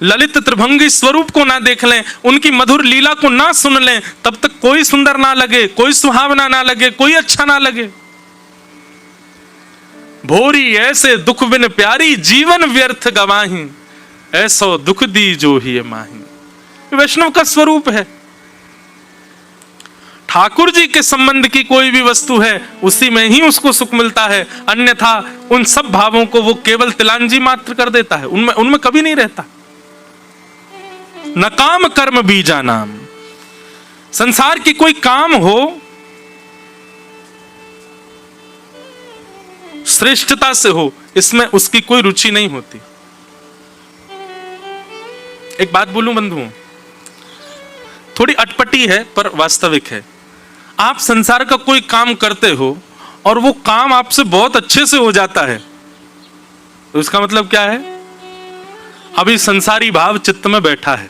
ललित त्रिभंगी स्वरूप को ना देख लें, उनकी मधुर लीला को ना सुन लें, तब तक कोई सुंदर ना लगे, कोई सुहावना ना लगे, कोई अच्छा ना लगे। भोरी ऐसे दुख बिन प्यारी, जीवन व्यर्थ गवाही, ऐसो दुख दी जो ही माही। वैष्णव का स्वरूप है। ठाकुर जी के संबंध की कोई भी वस्तु है, उसी में ही उसको सुख मिलता है, अन्यथा उन सब भावों को वो केवल तिलांजी मात्र कर देता है, उनमें कभी नहीं रहता। न काम कर्म बीजा नाम, संसार की कोई काम हो, श्रेष्ठता से हो, इसमें उसकी कोई रुचि नहीं होती। एक बात बोलूं बंधुओं, थोड़ी अटपटी है पर वास्तविक है। आप संसार का कोई काम करते हो और वो काम आपसे बहुत अच्छे से हो जाता है, तो इसका मतलब क्या है? अभी संसारी भाव चित्त में बैठा है।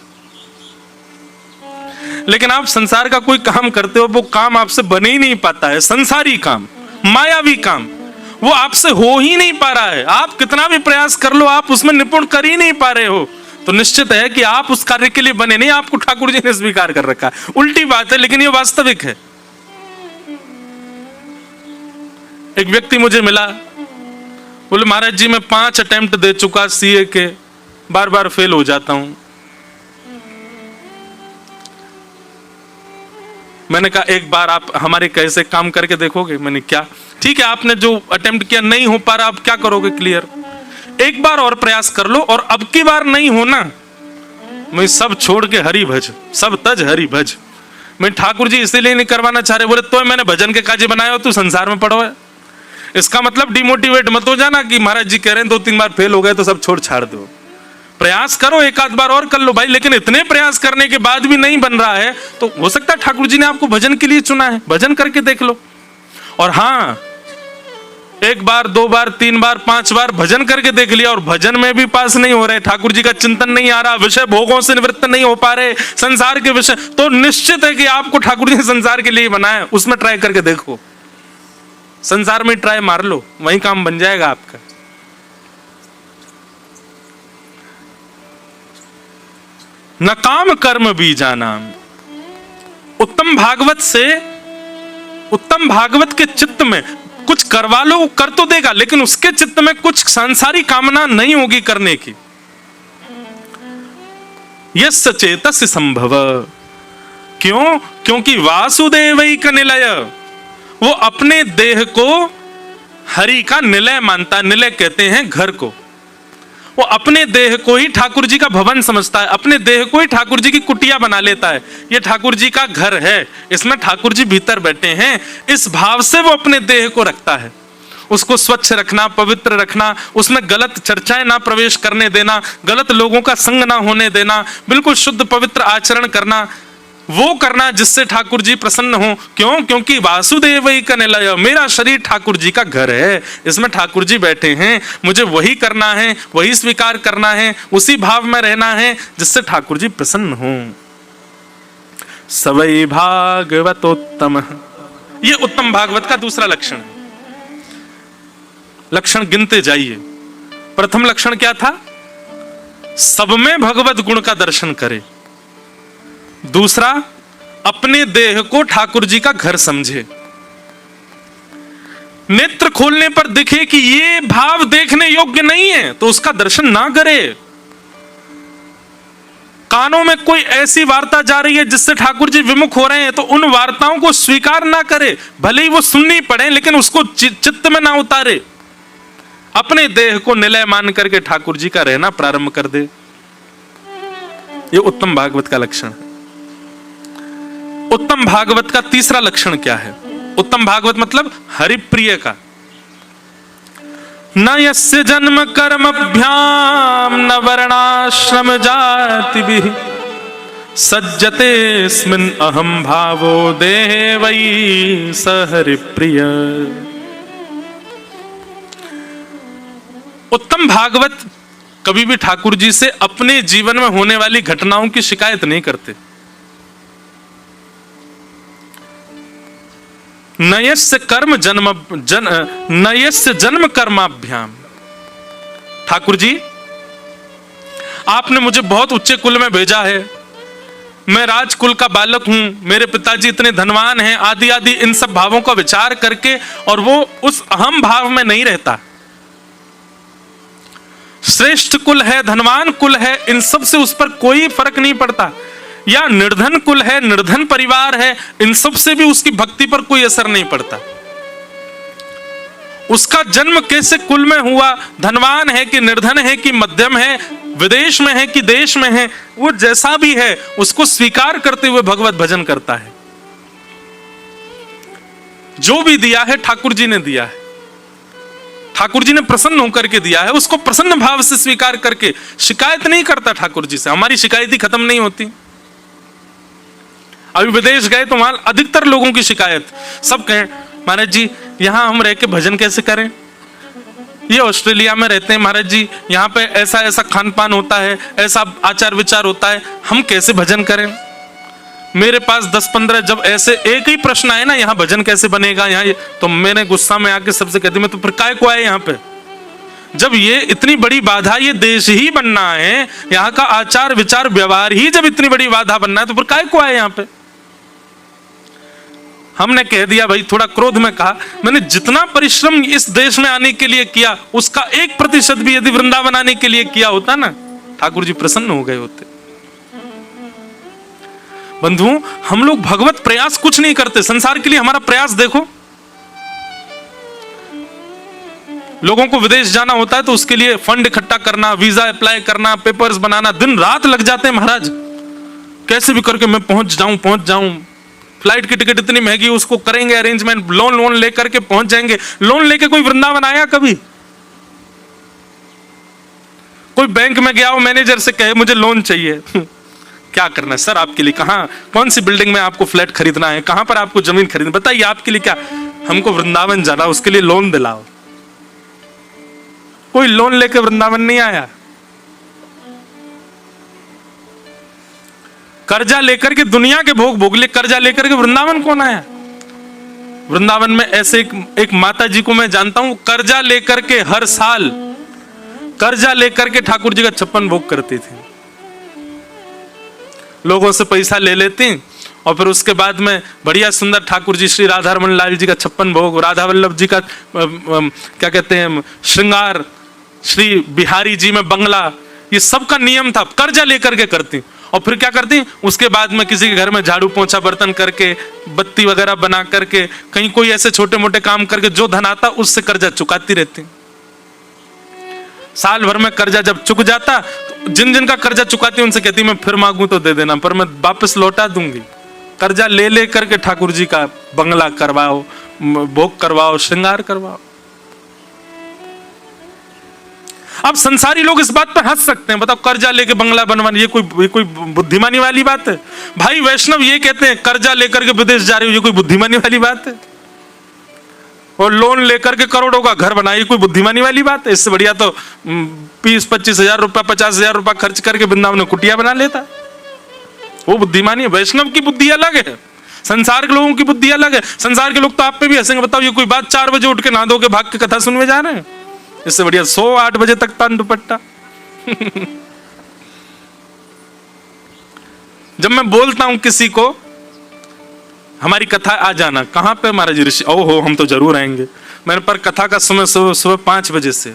लेकिन आप संसार का कोई काम करते हो, वो काम आपसे बन ही नहीं पाता है। संसारी काम, मायावी काम, वो आपसे हो ही नहीं पा रहा है। आप कितना भी प्रयास कर लो, आप उसमें निपुण कर ही नहीं पा रहे हो, तो निश्चित है कि आप उस कार्य के लिए बने नहीं। आपको ठाकुर जी ने स्वीकार कर रखा है। उल्टी बात है, लेकिन ये वास्तविक है। एक व्यक्ति मुझे मिला, बोले महाराज जी मैं 5 अटेम्प्ट दे चुका सीए के, बार बार फेल हो जाता हूं। मैंने कहा एक बार आप हमारे कैसे काम करके देखोगे? मैंने क्या, ठीक है आपने जो अटेम्प्ट किया नहीं हो पा रहा, आप क्या करोगे क्लियर? एक बार और प्रयास कर लो, और अब की बार नहीं होना, मैं सब छोड़ के हरि भज, सब तज हरि भज। मैं ठाकुर जी इसीलिए नहीं करवाना चाह रहे। बोले तो मैंने भजन के काजे बनाया हो, तू संसार में पड़ो है। इसका मतलब डिमोटिवेट मत हो जाना कि महाराज जी कह रहे हैं 2-3 बार फेल हो गए तो सब छोड़ छाड़ दो। प्रयास करो, एक आध बार और कर लो भाई। लेकिन इतने प्रयास करने के बाद भी नहीं बन रहा है, तो हो सकता है ठाकुर जी ने आपको भजन के लिए चुना है। भजन करके देख लो। और हाँ, 1 बार 2 बार 3 बार 5 बार भजन करके देख लिया और भजन में भी पास नहीं हो रहे, ठाकुर जी का चिंतन नहीं आ रहा, विषय भोगों से निवृत्त नहीं हो पा रहे, संसार के विषय, तो निश्चित है कि आपको ठाकुर जी ने संसार के लिए बनाया। उसमें ट्राई करके देखो, संसार में ट्राई मार लो, वही काम बन जाएगा आपका। न काम कर्म बीजाना। उत्तम भागवत के चित्त में कुछ करवा लो, कर तो देगा, लेकिन उसके चित्त में कुछ सांसारिक कामना नहीं होगी करने की। यस्य चेतस्य संभव। क्यों? क्योंकि वासुदेवैक निलय, वो अपने देह को हरि का निलय मानता है। निलय कहते हैं घर को। वो अपने देह को ही ठाकुर जी का भवन समझता है, अपने देह को ही ठाकुर जी की कुटिया बना लेता है। ये ठाकुर जी का घर है, इसमें ठाकुर जी भीतर बैठे हैं, इस भाव से वो अपने देह को रखता है। उसको स्वच्छ रखना, पवित्र रखना, उसमें गलत चर्चाएं ना प्रवेश करने देना, गलत लोगों का संग ना होने देना, बिल्कुल शुद्ध पवित्र आचरण करना, वो करना जिससे ठाकुर जी प्रसन्न हो। क्यों? क्योंकि वासुदेवैक निलय, मेरा शरीर ठाकुर जी का घर है, इसमें ठाकुर जी बैठे हैं, मुझे वही करना है, वही स्वीकार करना है, उसी भाव में रहना है जिससे ठाकुर जी प्रसन्न हो। सवै भागवतोत्तम, ये उत्तम भागवत का दूसरा लक्षण है। लक्षण गिनते जाइए। प्रथम लक्षण क्या था? सब में भगवत गुण का दर्शन करे। दूसरा, अपने देह को ठाकुर जी का घर समझे। नेत्र खोलने पर दिखे कि ये भाव देखने योग्य नहीं है तो उसका दर्शन ना करे। कानों में कोई ऐसी वार्ता जा रही है जिससे ठाकुर जी विमुख हो रहे हैं तो उन वार्ताओं को स्वीकार ना करे, भले ही वो सुननी पड़े, लेकिन उसको चित्त में ना उतारे। अपने देह को निलय मान करके ठाकुर जी का रहना प्रारंभ कर दे। ये उत्तम भागवत का लक्षण है। उत्तम भागवत का तीसरा लक्षण क्या है? उत्तम भागवत मतलब हरिप्रिय का। न यस्य जन्म कर्मभ्याम न वर्णाश्रम जातिभिः सज्जतेऽस्मिन् अहं भावो देवै स हरिप्रिय। उत्तम भागवत कभी भी ठाकुर जी से अपने जीवन में होने वाली घटनाओं की शिकायत नहीं करते। नयस्य जन्म कर्माभ्याम। ठाकुर जी, आपने मुझे बहुत उच्च कुल में भेजा है, मैं राजकुल का बालक हूं, मेरे पिताजी इतने धनवान हैं, आदि आदि इन सब भावों का विचार करके, और वो उस अहम भाव में नहीं रहता। श्रेष्ठ कुल है, धनवान कुल है, इन सब से उस पर कोई फर्क नहीं पड़ता। या निर्धन कुल है, निर्धन परिवार है, इन सब से भी उसकी भक्ति पर कोई असर नहीं पड़ता। उसका जन्म कैसे कुल में हुआ, धनवान है कि निर्धन है कि मध्यम है, विदेश में है कि देश में है, वो जैसा भी है उसको स्वीकार करते हुए भगवत भजन करता है। जो भी दिया है ठाकुर जी ने दिया है, ठाकुर जी ने प्रसन्न होकर के दिया है, उसको प्रसन्न भाव से स्वीकार करके शिकायत नहीं करता ठाकुर जी से। हमारी शिकायत ही खत्म नहीं होती। अभी विदेश गए तो वहां अधिकतर लोगों की शिकायत, सब कहें महाराज जी यहां हम रह के भजन कैसे करें, ये ऑस्ट्रेलिया में रहते हैं महाराज जी, यहाँ पे ऐसा ऐसा खान पान होता है, ऐसा आचार विचार होता है, हम कैसे भजन करें। मेरे पास 10-15 जब ऐसे एक ही प्रश्न आए ना, यहाँ भजन कैसे बनेगा यहाँ, तो मैंने गुस्सा में आके सबसे कहती मैं तो फिर काय को आए यहाँ पे, जब ये इतनी बड़ी बाधा, ये देश ही बनना है, यहाँ का आचार विचार व्यवहार ही जब इतनी बड़ी बाधा बनना है, तो फिर काय को आए यहाँ पे। हमने कह दिया भाई, थोड़ा क्रोध में कहा, मैंने जितना परिश्रम इस देश में आने के लिए किया उसका 1% भी यदि वृंदावन आने के लिए किया होता ना, ठाकुर जी प्रसन्न हो गए होते। बंधुओं, हम लोग भगवत प्रयास कुछ नहीं करते। संसार के लिए हमारा प्रयास देखो, लोगों को विदेश जाना होता है तो उसके लिए फंड इकट्ठा करना, वीजा अप्लाई करना, पेपर्स बनाना, दिन रात लग जाते हैं महाराज, कैसे भी करके मैं पहुंच जाऊं। फ्लाइट की टिकट इतनी महंगी, उसको करेंगे अरेंजमेंट, लोन लेकर के पहुंच जाएंगे। लोन लेके कोई वृंदावन आया कभी? कोई बैंक में गया हो, मैनेजर से कहे मुझे लोन चाहिए क्या करना है सर आपके लिए? कहां, कौन सी बिल्डिंग में आपको फ्लैट खरीदना है, कहां पर आपको जमीन खरीदना, बताइए आपके लिए क्या? हमको वृंदावन जाना, उसके लिए लोन दिलाओ। कोई लोन लेके वृंदावन नहीं आया। कर्जा लेकर के दुनिया के भोग भोग ले, कर्जा लेकर के वृंदावन कौन आया? वृंदावन में ऐसे एक माता जी को मैं जानता हूं, कर्जा लेकर के हर साल कर्जा लेकर के ठाकुर जी का 56 भोग करती थी। लोगों से पैसा ले लेती और फिर उसके बाद में बढ़िया सुंदर ठाकुर जी श्री राधा रमन लाल जी का 56 भोग, राधा वल्लभ जी का क्या कहते हैं श्रृंगार, श्री बिहारी जी में बंगला, ये सबका नियम था। कर्जा लेकर के करती और फिर क्या करती, उसके बाद में किसी के घर में झाड़ू पोंछा बर्तन करके, बत्ती वगैरह बना करके, कहीं कोई ऐसे छोटे मोटे काम करके जो धन आता उससे कर्जा चुकाती रहती। साल भर में कर्जा जब चुक जाता, तो जिन जिन का कर्जा चुकाती उनसे कहती मैं फिर मांगू तो दे देना, पर मैं वापस लौटा दूंगी। कर्जा ले ले करके ठाकुर जी का बंगला करवाओ, भोग करवाओ, श्रृंगार करवाओ। अब संसारी लोग इस बात पे हंस सकते हैं, बताओ कर्जा लेके बंगला बनवाना ये कोई बुद्धिमानी वाली बात है? भाई वैष्णव ये कहते हैं कर्जा लेकर के विदेश जा रहे हो, ये कोई बुद्धिमानी वाली बात है? और लोन लेकर के करोड़ों का घर बनाए, कोई बुद्धिमानी वाली बात है? इससे बढ़िया तो 20-25 हजार रुपया, 50 हजार रुपया खर्च करके वृंदावन में कुटिया बना लेता। वो बुद्धिमानी है। वैष्णव की बुद्धि अलग है, संसार के लोगों की बुद्धि अलग है। संसार के लोग तो आप पे भी हंसेंगे, बताओ ये कोई बात 4 बजे उठ के नहा धो के भाग के कथा सुनने जा रहे हैं? इससे बढ़िया 8 बजे तक तान दुपट्टा जब मैं बोलता हूं किसी को हमारी कथा आ जाना, कहां पे महाराज ऋषि? ओहो हम तो जरूर आएंगे। मैंने पर कथा का समय सुबह 5 बजे से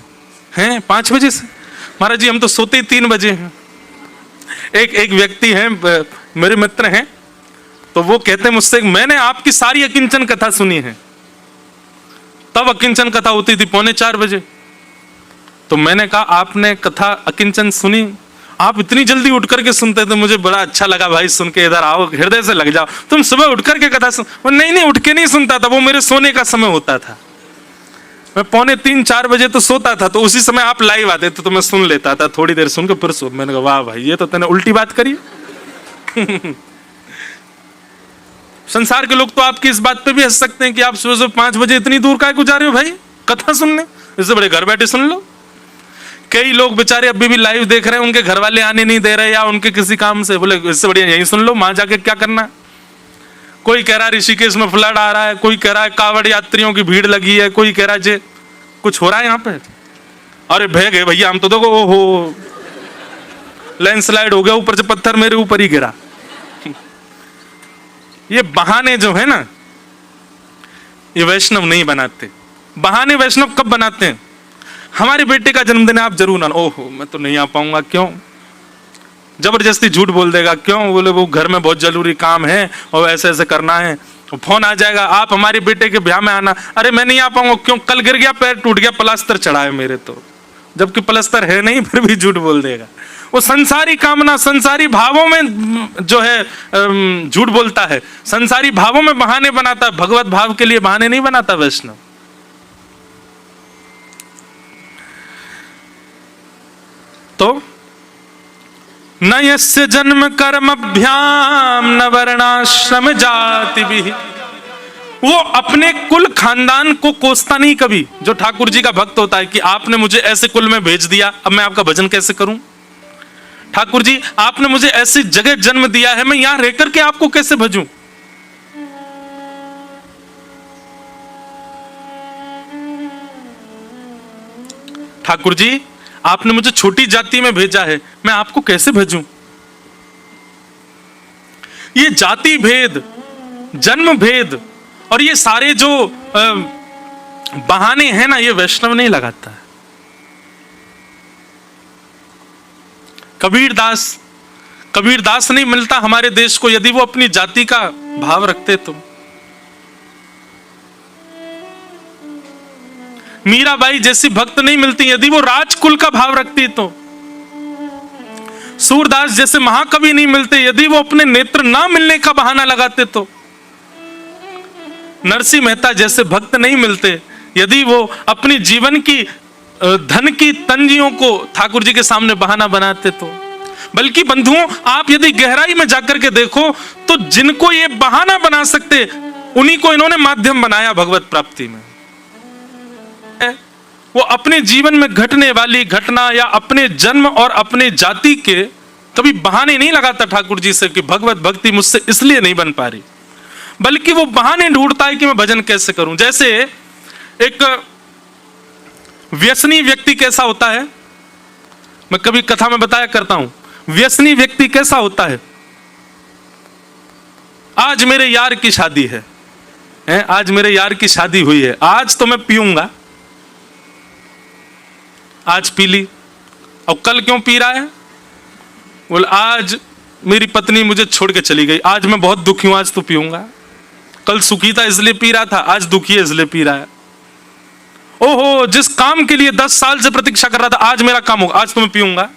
हैं, 5 बजे से महाराज जी हम तो सोते ही 3 बजे हैं। एक व्यक्ति हैं, मेरे मित्र हैं, तो वो कहते हैं मुझसे मैंने आपकी सारी अकिंचन कथा सुनी है। तब अकिंचन कथा होती थी 3:45 बजे। तो मैंने कहा आपने कथा अकिंचन सुनी, आप इतनी जल्दी उठ करके सुनते थे, मुझे बड़ा अच्छा लगा भाई सुन के, इधर आओ हृदय से लग जाओ, तुम सुबह उठ करके कथा सुन। वो नहीं उठ के नहीं सुनता था, वो मेरे सोने का समय होता था। मैं 3:45-4 बजे तो सोता था, तो उसी समय आप लाइव आते थे तो मैं सुन लेता था, थोड़ी देर सुन के फिर सो। मैंने कहा वाह भाई ये तो तूने उल्टी बात करी संसार के लोग तो आपकी इस बात पे भी हंस सकते हैं कि आप सुबह 5 बजे इतनी दूर काहे को जा रहे हो भाई कथा सुनने, इससे बड़े घर बैठे सुन लो। कई लोग बेचारे अभी भी लाइव देख रहे हैं, उनके घर वाले आने नहीं दे रहे या उनके किसी काम से, बोले इससे बढ़िया यहीं सुन लो, वहां जाके क्या करना। कोई कह रहा है ऋषिकेश में फ्लड आ रहा है, कोई कह रहा है कावड़ यात्रियों की भीड़ लगी है, कोई कह रहा है जे कुछ हो रहा है यहाँ पे। अरे भय गए भैया हम तो देखो, ओहो लैंडस्लाइड हो गया, ऊपर से पत्थर मेरे ऊपर ही गिरा। ये बहाने जो है ना, ये वैष्णव नहीं बनाते। बहाने वैष्णव कब बनाते हैं? हमारे बेटे का जन्मदिन है आप जरूर आना। ओहो मैं तो नहीं आ पाऊंगा। क्यों? जबरदस्ती झूठ बोल देगा। क्यों? बोले वो घर में बहुत जरूरी काम है और ऐसे ऐसे करना है, फोन आ जाएगा आप हमारे बेटे के ब्याह में आना। अरे मैं नहीं आ पाऊंगा। क्यों? कल गिर गया, पैर टूट गया, प्लास्टर चढ़ा है मेरे, तो जबकि प्लास्टर है नहीं फिर भी झूठ बोल देगा। वो संसारी कामना, संसारी भावों में जो है झूठ बोलता है, संसारी भावों में बहाने बनाता है। भगवत भाव के लिए बहाने नहीं बनाता वैष्णव। तो न यस्य जन्म कर्मभ्याम न वर्णाश्रम जाति भी, वो अपने कुल खानदान को कोसता नहीं कभी। जो ठाकुर जी का भक्त होता है कि आपने मुझे ऐसे कुल में भेज दिया, अब मैं आपका भजन कैसे करूं। ठाकुर जी आपने मुझे ऐसी जगह जन्म दिया है, मैं यहां रहकर के आपको कैसे भजूं? ठाकुर जी आपने मुझे छोटी जाति में भेजा है, मैं आपको कैसे भजूं? ये जाति भेद, जन्म भेद और ये सारे जो बहाने हैं ना, ये वैष्णव नहीं लगाता है। कबीरदास नहीं मिलता हमारे देश को यदि वो अपनी जाति का भाव रखते तो। मीराबाई जैसी भक्त नहीं मिलती यदि वो राजकुल का भाव रखती तो। सूरदास जैसे महाकवि नहीं मिलते यदि वो अपने नेत्र ना मिलने का बहाना लगाते तो। नरसिंह मेहता जैसे भक्त नहीं मिलते यदि वो अपनी जीवन की धन की तंजियों को ठाकुर जी के सामने बहाना बनाते तो। बल्कि बंधुओं आप यदि गहराई में जाकर के देखो तो जिनको ये बहाना बना सकते उन्हीं को इन्होंने माध्यम बनाया भगवत प्राप्ति में। वो अपने जीवन में घटने वाली घटना या अपने जन्म और अपने जाति के कभी बहाने नहीं लगाता ठाकुर जी से कि भगवत भक्ति मुझसे इसलिए नहीं बन पा रही, बल्कि वो बहाने ढूंढता है कि मैं भजन कैसे करूं। जैसे एक व्यसनी व्यक्ति कैसा होता है, मैं कभी कथा में बताया करता हूं, व्यसनी व्यक्ति कैसा होता है। आज मेरे यार की शादी है, आज मेरे यार की शादी हुई है, आज तो मैं पीऊंगा, आज पी ली। और कल क्यों पी रहा है? बोल आज मेरी पत्नी मुझे छोड़ के चली गई, आज मैं बहुत दुखी हूं, आज तो पीऊंगा। कल सुखी था इसलिए पी रहा था, आज दुखी है इसलिए पी रहा है। ओहो जिस काम के लिए 10 साल से प्रतीक्षा कर रहा था आज मेरा काम होगा, आज तो मैं पीऊंगा।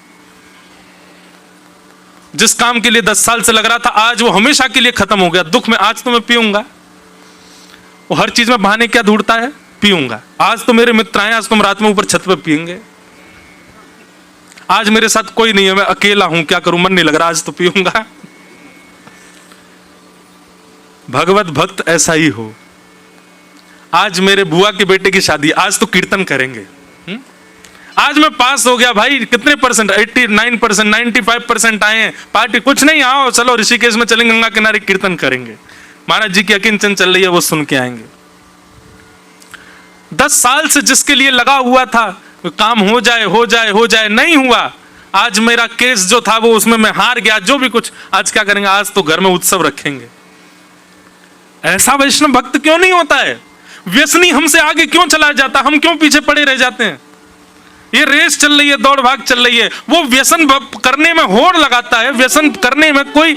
जिस काम के लिए 10 साल से लग रहा था आज वो हमेशा के लिए खत्म हो गया दुख में, आज तो मैं पीऊंगा। वो हर चीज में बहाने क्या ढूंढता है? पीऊंगा। आज तो मेरे मित्र आए, आज तो हम रात में ऊपर छत पे पियेंगे। आज मेरे साथ कोई नहीं है, मैं अकेला हूं, क्या करूं, मन नहीं लग रहा, आज तो पीऊंगा। भगवत भक्त ऐसा ही हो। आज मेरे बुआ के बेटे की शादी, आज तो कीर्तन करेंगे। आज मैं पास हो गया भाई, कितने परसेंट? 89%, 95% आए हैं, पार्टी कुछ नहीं, आओ चलो ऋषिकेश में चलेंगे, गंगा किनारे कीर्तन करेंगे, महाराज जी की अकिंचन चल रही है वो सुन के आएंगे। 10 साल से जिसके लिए लगा हुआ था काम हो जाए हो जाए हो जाए, नहीं हुआ। आज मेरा केस जो था वो उसमें मैं हार गया, जो भी कुछ, आज क्या करेंगे? आज तो घर में उत्सव रखेंगे। ऐसा वैष्णव भक्त क्यों नहीं होता है? व्यसनी हमसे आगे क्यों चला जाता, हम क्यों पीछे पड़े रह जाते हैं? ये रेस चल रही है, दौड़ भाग चल रही है, वो व्यसन करने में होड़ लगाता है, व्यसन करने में कोई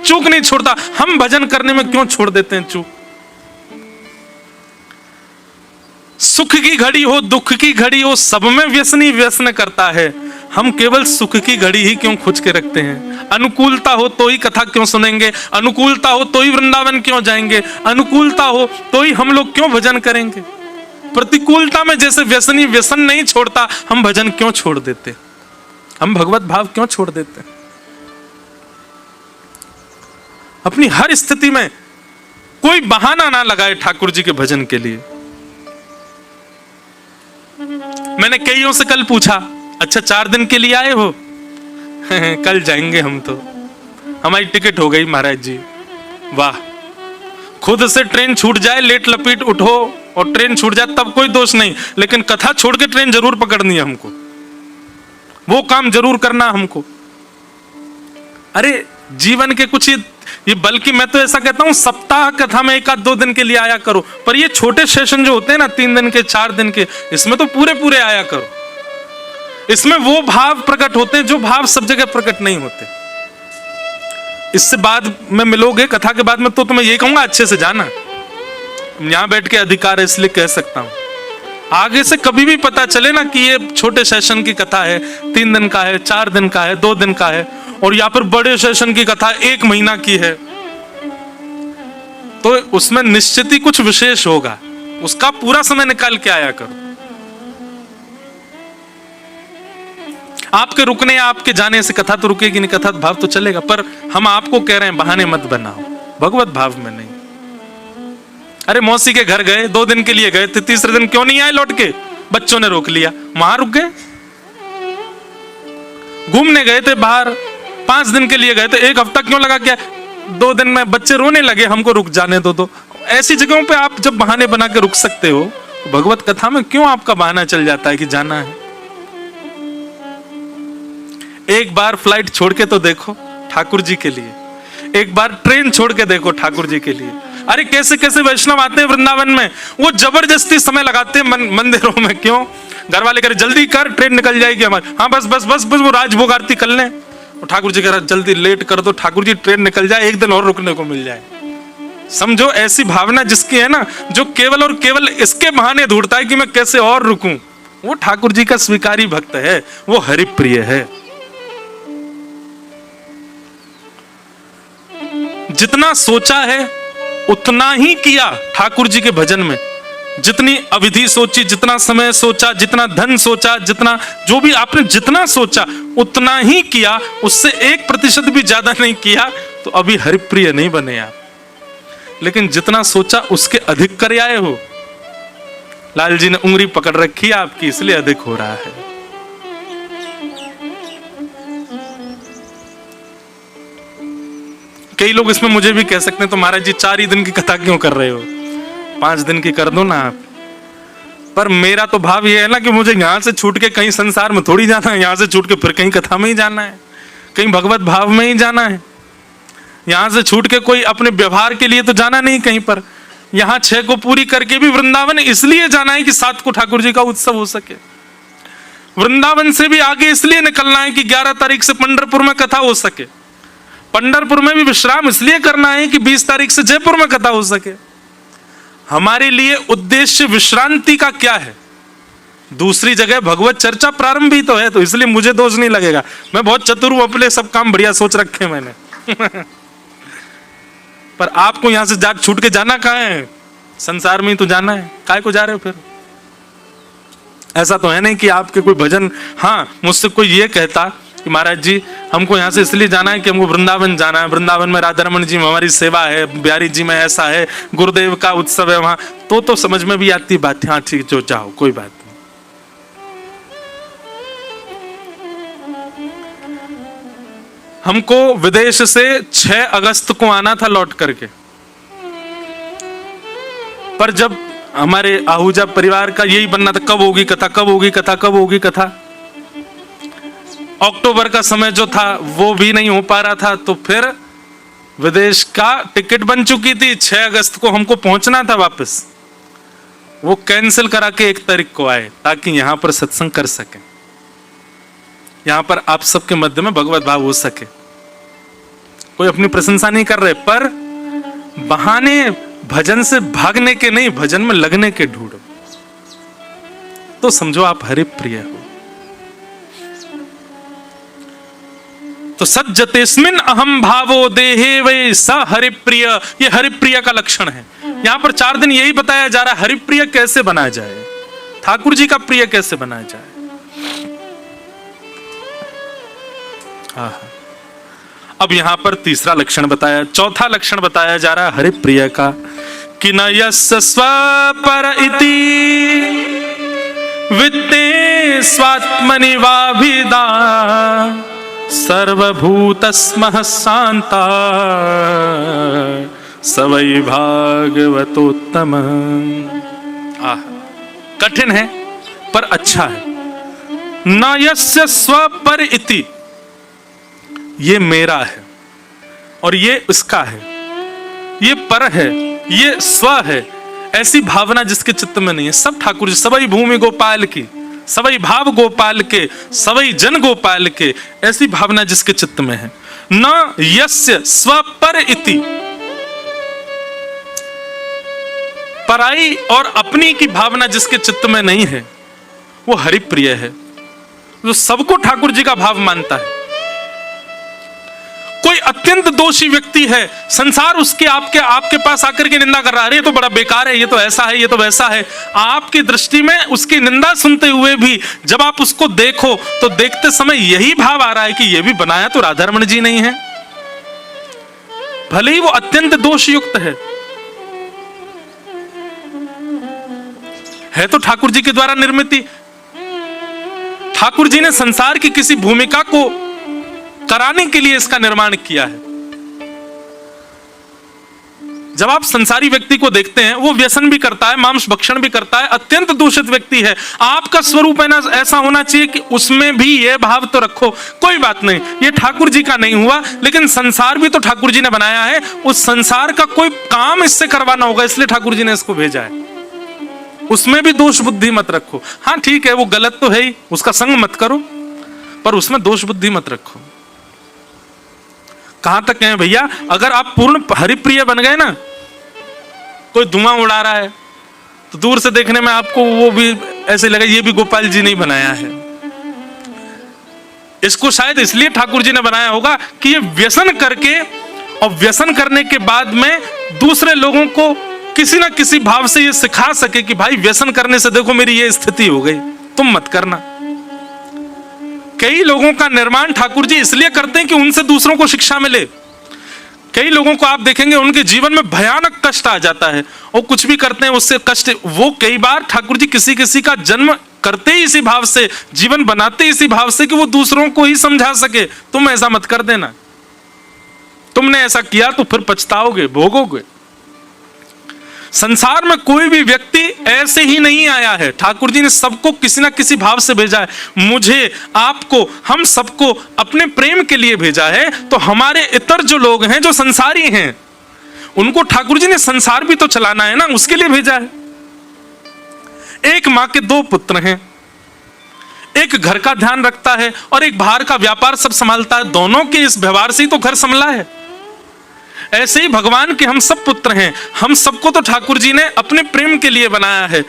चूक नहीं छोड़ता, हम भजन करने में क्यों छोड़ देते हैं चूक? सुख की घड़ी हो दुख की घड़ी हो सब में व्यसनी व्यसन करता है, हम केवल सुख की घड़ी ही क्यों खुच के रखते हैं? अनुकूलता हो तो ही कथा क्यों सुनेंगे, अनुकूलता हो तो ही वृंदावन क्यों जाएंगे, अनुकूलता हो तो ही हम लोग क्यों भजन करेंगे? प्रतिकूलता में जैसे व्यसनी व्यसन नहीं छोड़ता, हम भजन क्यों छोड़ देते, हम भगवत भाव क्यों छोड़ देते? अपनी हर स्थिति में कोई बहाना ना लगाए ठाकुर जी के भजन के लिए। मैंने कईयों से कल पूछा, अच्छा 4 दिन के लिए आए हो? कल जाएंगे हम तो, हमारी टिकट हो गई महाराज जी। वाह, खुद से ट्रेन छूट जाए, लेट लपीट उठो और ट्रेन छूट जाए तब कोई दोष नहीं, लेकिन कथा छोड़ के ट्रेन जरूर पकड़नी है हमको, वो काम जरूर करना हमको। अरे जीवन के कुछ ये बल्कि मैं तो ऐसा कहता हूं सप्ताह कथा में 1-2 दिन के लिए आया करो, पर ये छोटे सेशन जो होते हैं ना 3 दिन के 4 दिन के, इसमें तो पूरे आया करो। इसमें वो भाव प्रकट होते हैं जो भाव सब जगह प्रकट नहीं होते। इससे बाद में मिलोगे कथा के बाद में तो तुम्हें ये कहूंगा अच्छे से जाना, यहां बैठ के अधिकार है इसलिए कह सकता हूं। आगे से कभी भी पता चले ना कि ये छोटे सेशन की कथा है, 3 दिन का है, 4 दिन का है, 2 दिन का है, और यहाँ पर बड़े सेशन की कथा 1 महीना की है, तो उसमें निश्चित ही कुछ विशेष होगा, उसका पूरा समय निकाल के आया करो। आपके रुकने या आपके जाने से कथा तो रुकेगी नहीं, कथा भाव तो चलेगा, पर हम आपको कह रहे हैं बहाने मत बनाओ, भगवत भाव में नहीं। अरे मौसी के घर गए, 2 दिन के लिए गए थे, तीसरे दिन क्यों नहीं आए लौट के? बच्चों ने रोक लिया, वहां रुक गए। घूमने गए थे बाहर, 5 दिन के लिए गए थे, 1 हफ्ता क्यों लगा, क्या 2 दिन में बच्चे रोने लगे, हमको रुक जाने दो। तो ऐसी जगहों पे आप जब बहाने बना के रुक सकते हो, भगवत कथा में क्यों आपका बहाना चल जाता है कि जाना है? एक बार फ्लाइट छोड़ के तो देखो ठाकुर जी के लिए, एक बार ट्रेन छोड़ के देखो ठाकुर जी के लिए। अरे कैसे कैसे वैष्णव आते हैं वृंदावन में, वो जबरदस्ती समय लगाते हैं मंदिरों में। क्यों? घर वाले कह जल्दी कर, ट्रेन निकल जाएगी हमारी। हाँ बस बस बस बस वो राजभोग आरती कर लें। ठाकुर जी कह रहा जल्दी लेट कर दो, ठाकुर जी ट्रेन निकल जाए, 1 दिन और रुकने को मिल जाए। समझो ऐसी भावना जिसकी है ना, जो केवल और केवल इसके बहाने ढूंढता है कि मैं कैसे और रुकूं, वो ठाकुर जी का स्वीकारी भक्त है, वो हरिप्रिय है। जितना सोचा है उतना ही किया ठाकुर जी के भजन में। जितनी अवधि सोची, जितना समय सोचा, जितना धन सोचा, जितना जो भी आपने जितना सोचा उतना ही किया, उससे 1% भी ज्यादा नहीं किया, तो अभी हरिप्रिय नहीं बने आप। लेकिन जितना सोचा उसके अधिक कर आए हो। लाल जी ने उंगली पकड़ रखी है आपकी, इसलिए अधिक हो रहा है। कई लोग इसमें मुझे भी कह सकते हैं तो महाराज जी 4 ही दिन की कथा क्यों कर रहे हो, 5 दिन की कर दो ना आप। पर मेरा तो भाव ये है ना कि मुझे यहां से छूट के कहीं संसार में थोड़ी जाना है, यहां से छूट के फिर कहीं कथा में ही जाना है, कहीं भगवत भाव में ही जाना है। यहां से छूट के कोई अपने व्यवहार के लिए तो जाना नहीं कहीं पर। यहां 6 को पूरी करके भी वृंदावन इसलिए जाना है कि 7 को ठाकुर जी का उत्सव हो सके। वृंदावन से भी आगे इसलिए निकलना है कि 11 तारीख से पंढरपुर में कथा हो सके। पंढरपुर में भी विश्राम इसलिए करना है कि 20 तारीख से जयपुर में कथा हो सके। हमारे लिए उद्देश्य विश्रांति का क्या है? दूसरी जगह भगवत चर्चा प्रारंभ ही तो है, तो इसलिए मुझे दोष नहीं लगेगा। मैं बहुत चतुर हूं, अपने सब काम बढ़िया सोच रखे मैंने। पर आपको यहां से छूट के जाना कहां है? संसार में ही तो जाना है, काहे को जा रहे हो फिर? ऐसा तो है नहीं कि आपके कोई भजन, हाँ मुझसे कोई ये कहता कि महाराज जी हमको यहाँ से इसलिए जाना है कि हमको वृंदावन जाना है, वृंदावन में राधा रमन जी में हमारी सेवा है, बिहारी जी में ऐसा है, गुरुदेव का उत्सव है वहां, तो समझ में भी आती बात। हाँ ठीक, जो चाहो कोई बात नहीं। हमको विदेश से 6 अगस्त को आना था लौट करके, पर जब हमारे आहूजा परिवार का यही बनना था कब होगी कथा, कब होगी कथा, कब होगी कथा, अक्टूबर का समय जो था वो भी नहीं हो पा रहा था, तो फिर विदेश का टिकट बन चुकी थी, 6 अगस्त को हमको पहुंचना था वापस, वो कैंसिल करा के 1 तारीख को आए ताकि यहां पर सत्संग कर सके, यहां पर आप सबके मध्य में भगवत भाव हो सके। कोई अपनी प्रशंसा नहीं कर रहे, पर बहाने भजन से भागने के नहीं, भजन में लगने के ढूंढो, तो समझो आप हरिप्रिय हो। तो सज्जतेस्मिन् अहम भावो देहे वे स हरिप्रिय, ये हरिप्रिय का लक्षण है। यहां पर 4 दिन यही बताया जा रहा है, हरिप्रिय कैसे बनाया जाए, ठाकुर जी का प्रिय कैसे बनाया जाए। अब यहां पर तीसरा लक्षण बताया, चौथा लक्षण बताया जा रहा है हरिप्रिय का, कि न यस्य स्वपर इति वित्ते स्वात्मनि वाभिदा सर्वभूतस्मः शांता स वै भागवतोत्तम। कठिन है पर अच्छा है। न यस्य स्वपर इति, ये मेरा है और ये उसका है, ये पर है, ये स्व है, ऐसी भावना जिसके चित्त में नहीं है। सब ठाकुर जी, सबई भूमि गोपाल की, सबई भाव गोपाल के, सबई जन गोपाल के, ऐसी भावना जिसके चित्त में है। न यस्य स्वपर इति, पराई और अपनी की भावना जिसके चित्त में नहीं है, वो हरिप्रिय है, जो सबको ठाकुर जी का भाव मानता है। कोई अत्यंत दोषी व्यक्ति है, संसार उसके आपके पास आकर के निंदा कर रहा है, ये तो बड़ा बेकार है, ये तो ऐसा है, ये तो वैसा है। आपकी दृष्टि में उसकी निंदा सुनते हुए भी जब आप उसको देखो तो देखते समय यही भाव आ रहा है कि ये भी बनाया तो राधा रमन जी नहीं है, भले ही वो अत्यंत दोषयुक्त है तो ठाकुर जी के द्वारा निर्मित। ठाकुर जी ने संसार की किसी भूमिका को कराने के लिए इसका निर्माण किया है। जब आप संसारी व्यक्ति को देखते हैं, वो व्यसन भी करता है, मांस भक्षण भी करता है, अत्यंत दूषित व्यक्ति है। आपका स्वरूप है ना ऐसा होना चाहिए कि उसमें भी ये भाव तो रखो, कोई बात नहीं, ये ठाकुर जी का नहीं हुआ, लेकिन संसार भी तो ठाकुर जी ने बनाया है, उस संसार का कोई काम इससे करवाना होगा, इसलिए ठाकुर जी ने इसको भेजा है। उसमें भी दोष बुद्धि मत रखो। हाँ ठीक है, वो गलत तो है ही, उसका संग मत करो, पर उसमें दोष बुद्धि मत रखो। कहां तक है भैया, अगर आप पूर्ण हरिप्रिय बन गए ना, कोई धुआं उड़ा रहा है तो दूर से देखने में आपको वो भी ऐसे लगे ये भी गोपाल जी ने बनाया है। इसको शायद इसलिए ठाकुर जी ने बनाया होगा कि ये व्यसन करके, और व्यसन करने के बाद में दूसरे लोगों को किसी ना किसी भाव से ये सिखा सके कि भाई व्यसन करने से देखो मेरी ये स्थिति हो गई, तुम मत करना। कई लोगों का निर्माण ठाकुर जी इसलिए करते हैं कि उनसे दूसरों को शिक्षा मिले। कई लोगों को आप देखेंगे उनके जीवन में भयानक कष्ट आ जाता है, और कुछ भी करते हैं उससे कष्ट, वो कई बार ठाकुर जी किसी किसी का जन्म करते ही इसी भाव से, जीवन बनाते इसी भाव से कि वो दूसरों को ही समझा सके, तुम ऐसा मत कर देना, तुमने ऐसा किया तो फिर पछताओगे, भोगोगे। संसार में कोई भी व्यक्ति ऐसे ही नहीं आया है, ठाकुर जी ने सबको किसी ना किसी भाव से भेजा है। मुझे, आपको, हम सबको अपने प्रेम के लिए भेजा है। तो हमारे इतर जो लोग हैं, जो संसारी हैं, उनको ठाकुर जी ने संसार भी तो चलाना है ना, उसके लिए भेजा है। एक मां के दो पुत्र हैं, एक घर का ध्यान रखता है और एक बाहर का व्यापार सब संभालता है। दोनों के इस व्यवहार से ही तो घर संभला है। ऐसे ही भगवान के हम सब पुत्र हैं, हम सबको तो ठाकुर जी ने अपने प्रेम के लिए बनाया है।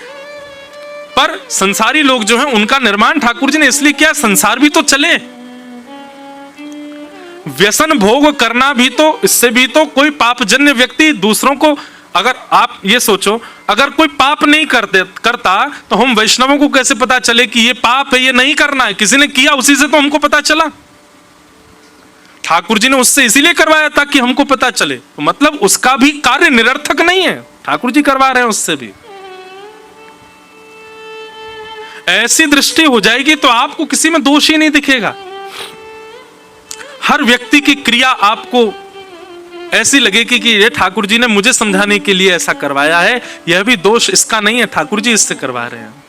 पर संसारी लोग जो हैं, उनका निर्माण ठाकुर जी ने इसलिए किया संसार भी तो चले। व्यसन भोग करना भी तो, इससे भी तो कोई पापजन्य व्यक्ति दूसरों को, अगर आप ये सोचो, अगर कोई पाप नहीं करता तो हम वैष्णवों को कैसे पता चले कि ये पाप है, ये नहीं करना है? किसी ने किया, उसी से तो हमको पता चला। ठाकुर जी ने उससे इसीलिए करवाया था कि हमको पता चले, तो मतलब उसका भी कार्य निरर्थक नहीं है, ठाकुर जी करवा रहे हैं उससे भी। ऐसी दृष्टि हो जाएगी तो आपको किसी में दोष ही नहीं दिखेगा। हर व्यक्ति की क्रिया आपको ऐसी लगेगी कि ये ठाकुर जी ने मुझे समझाने के लिए ऐसा करवाया है, यह भी दोष इसका नहीं है, ठाकुर जी इससे करवा रहे हैं।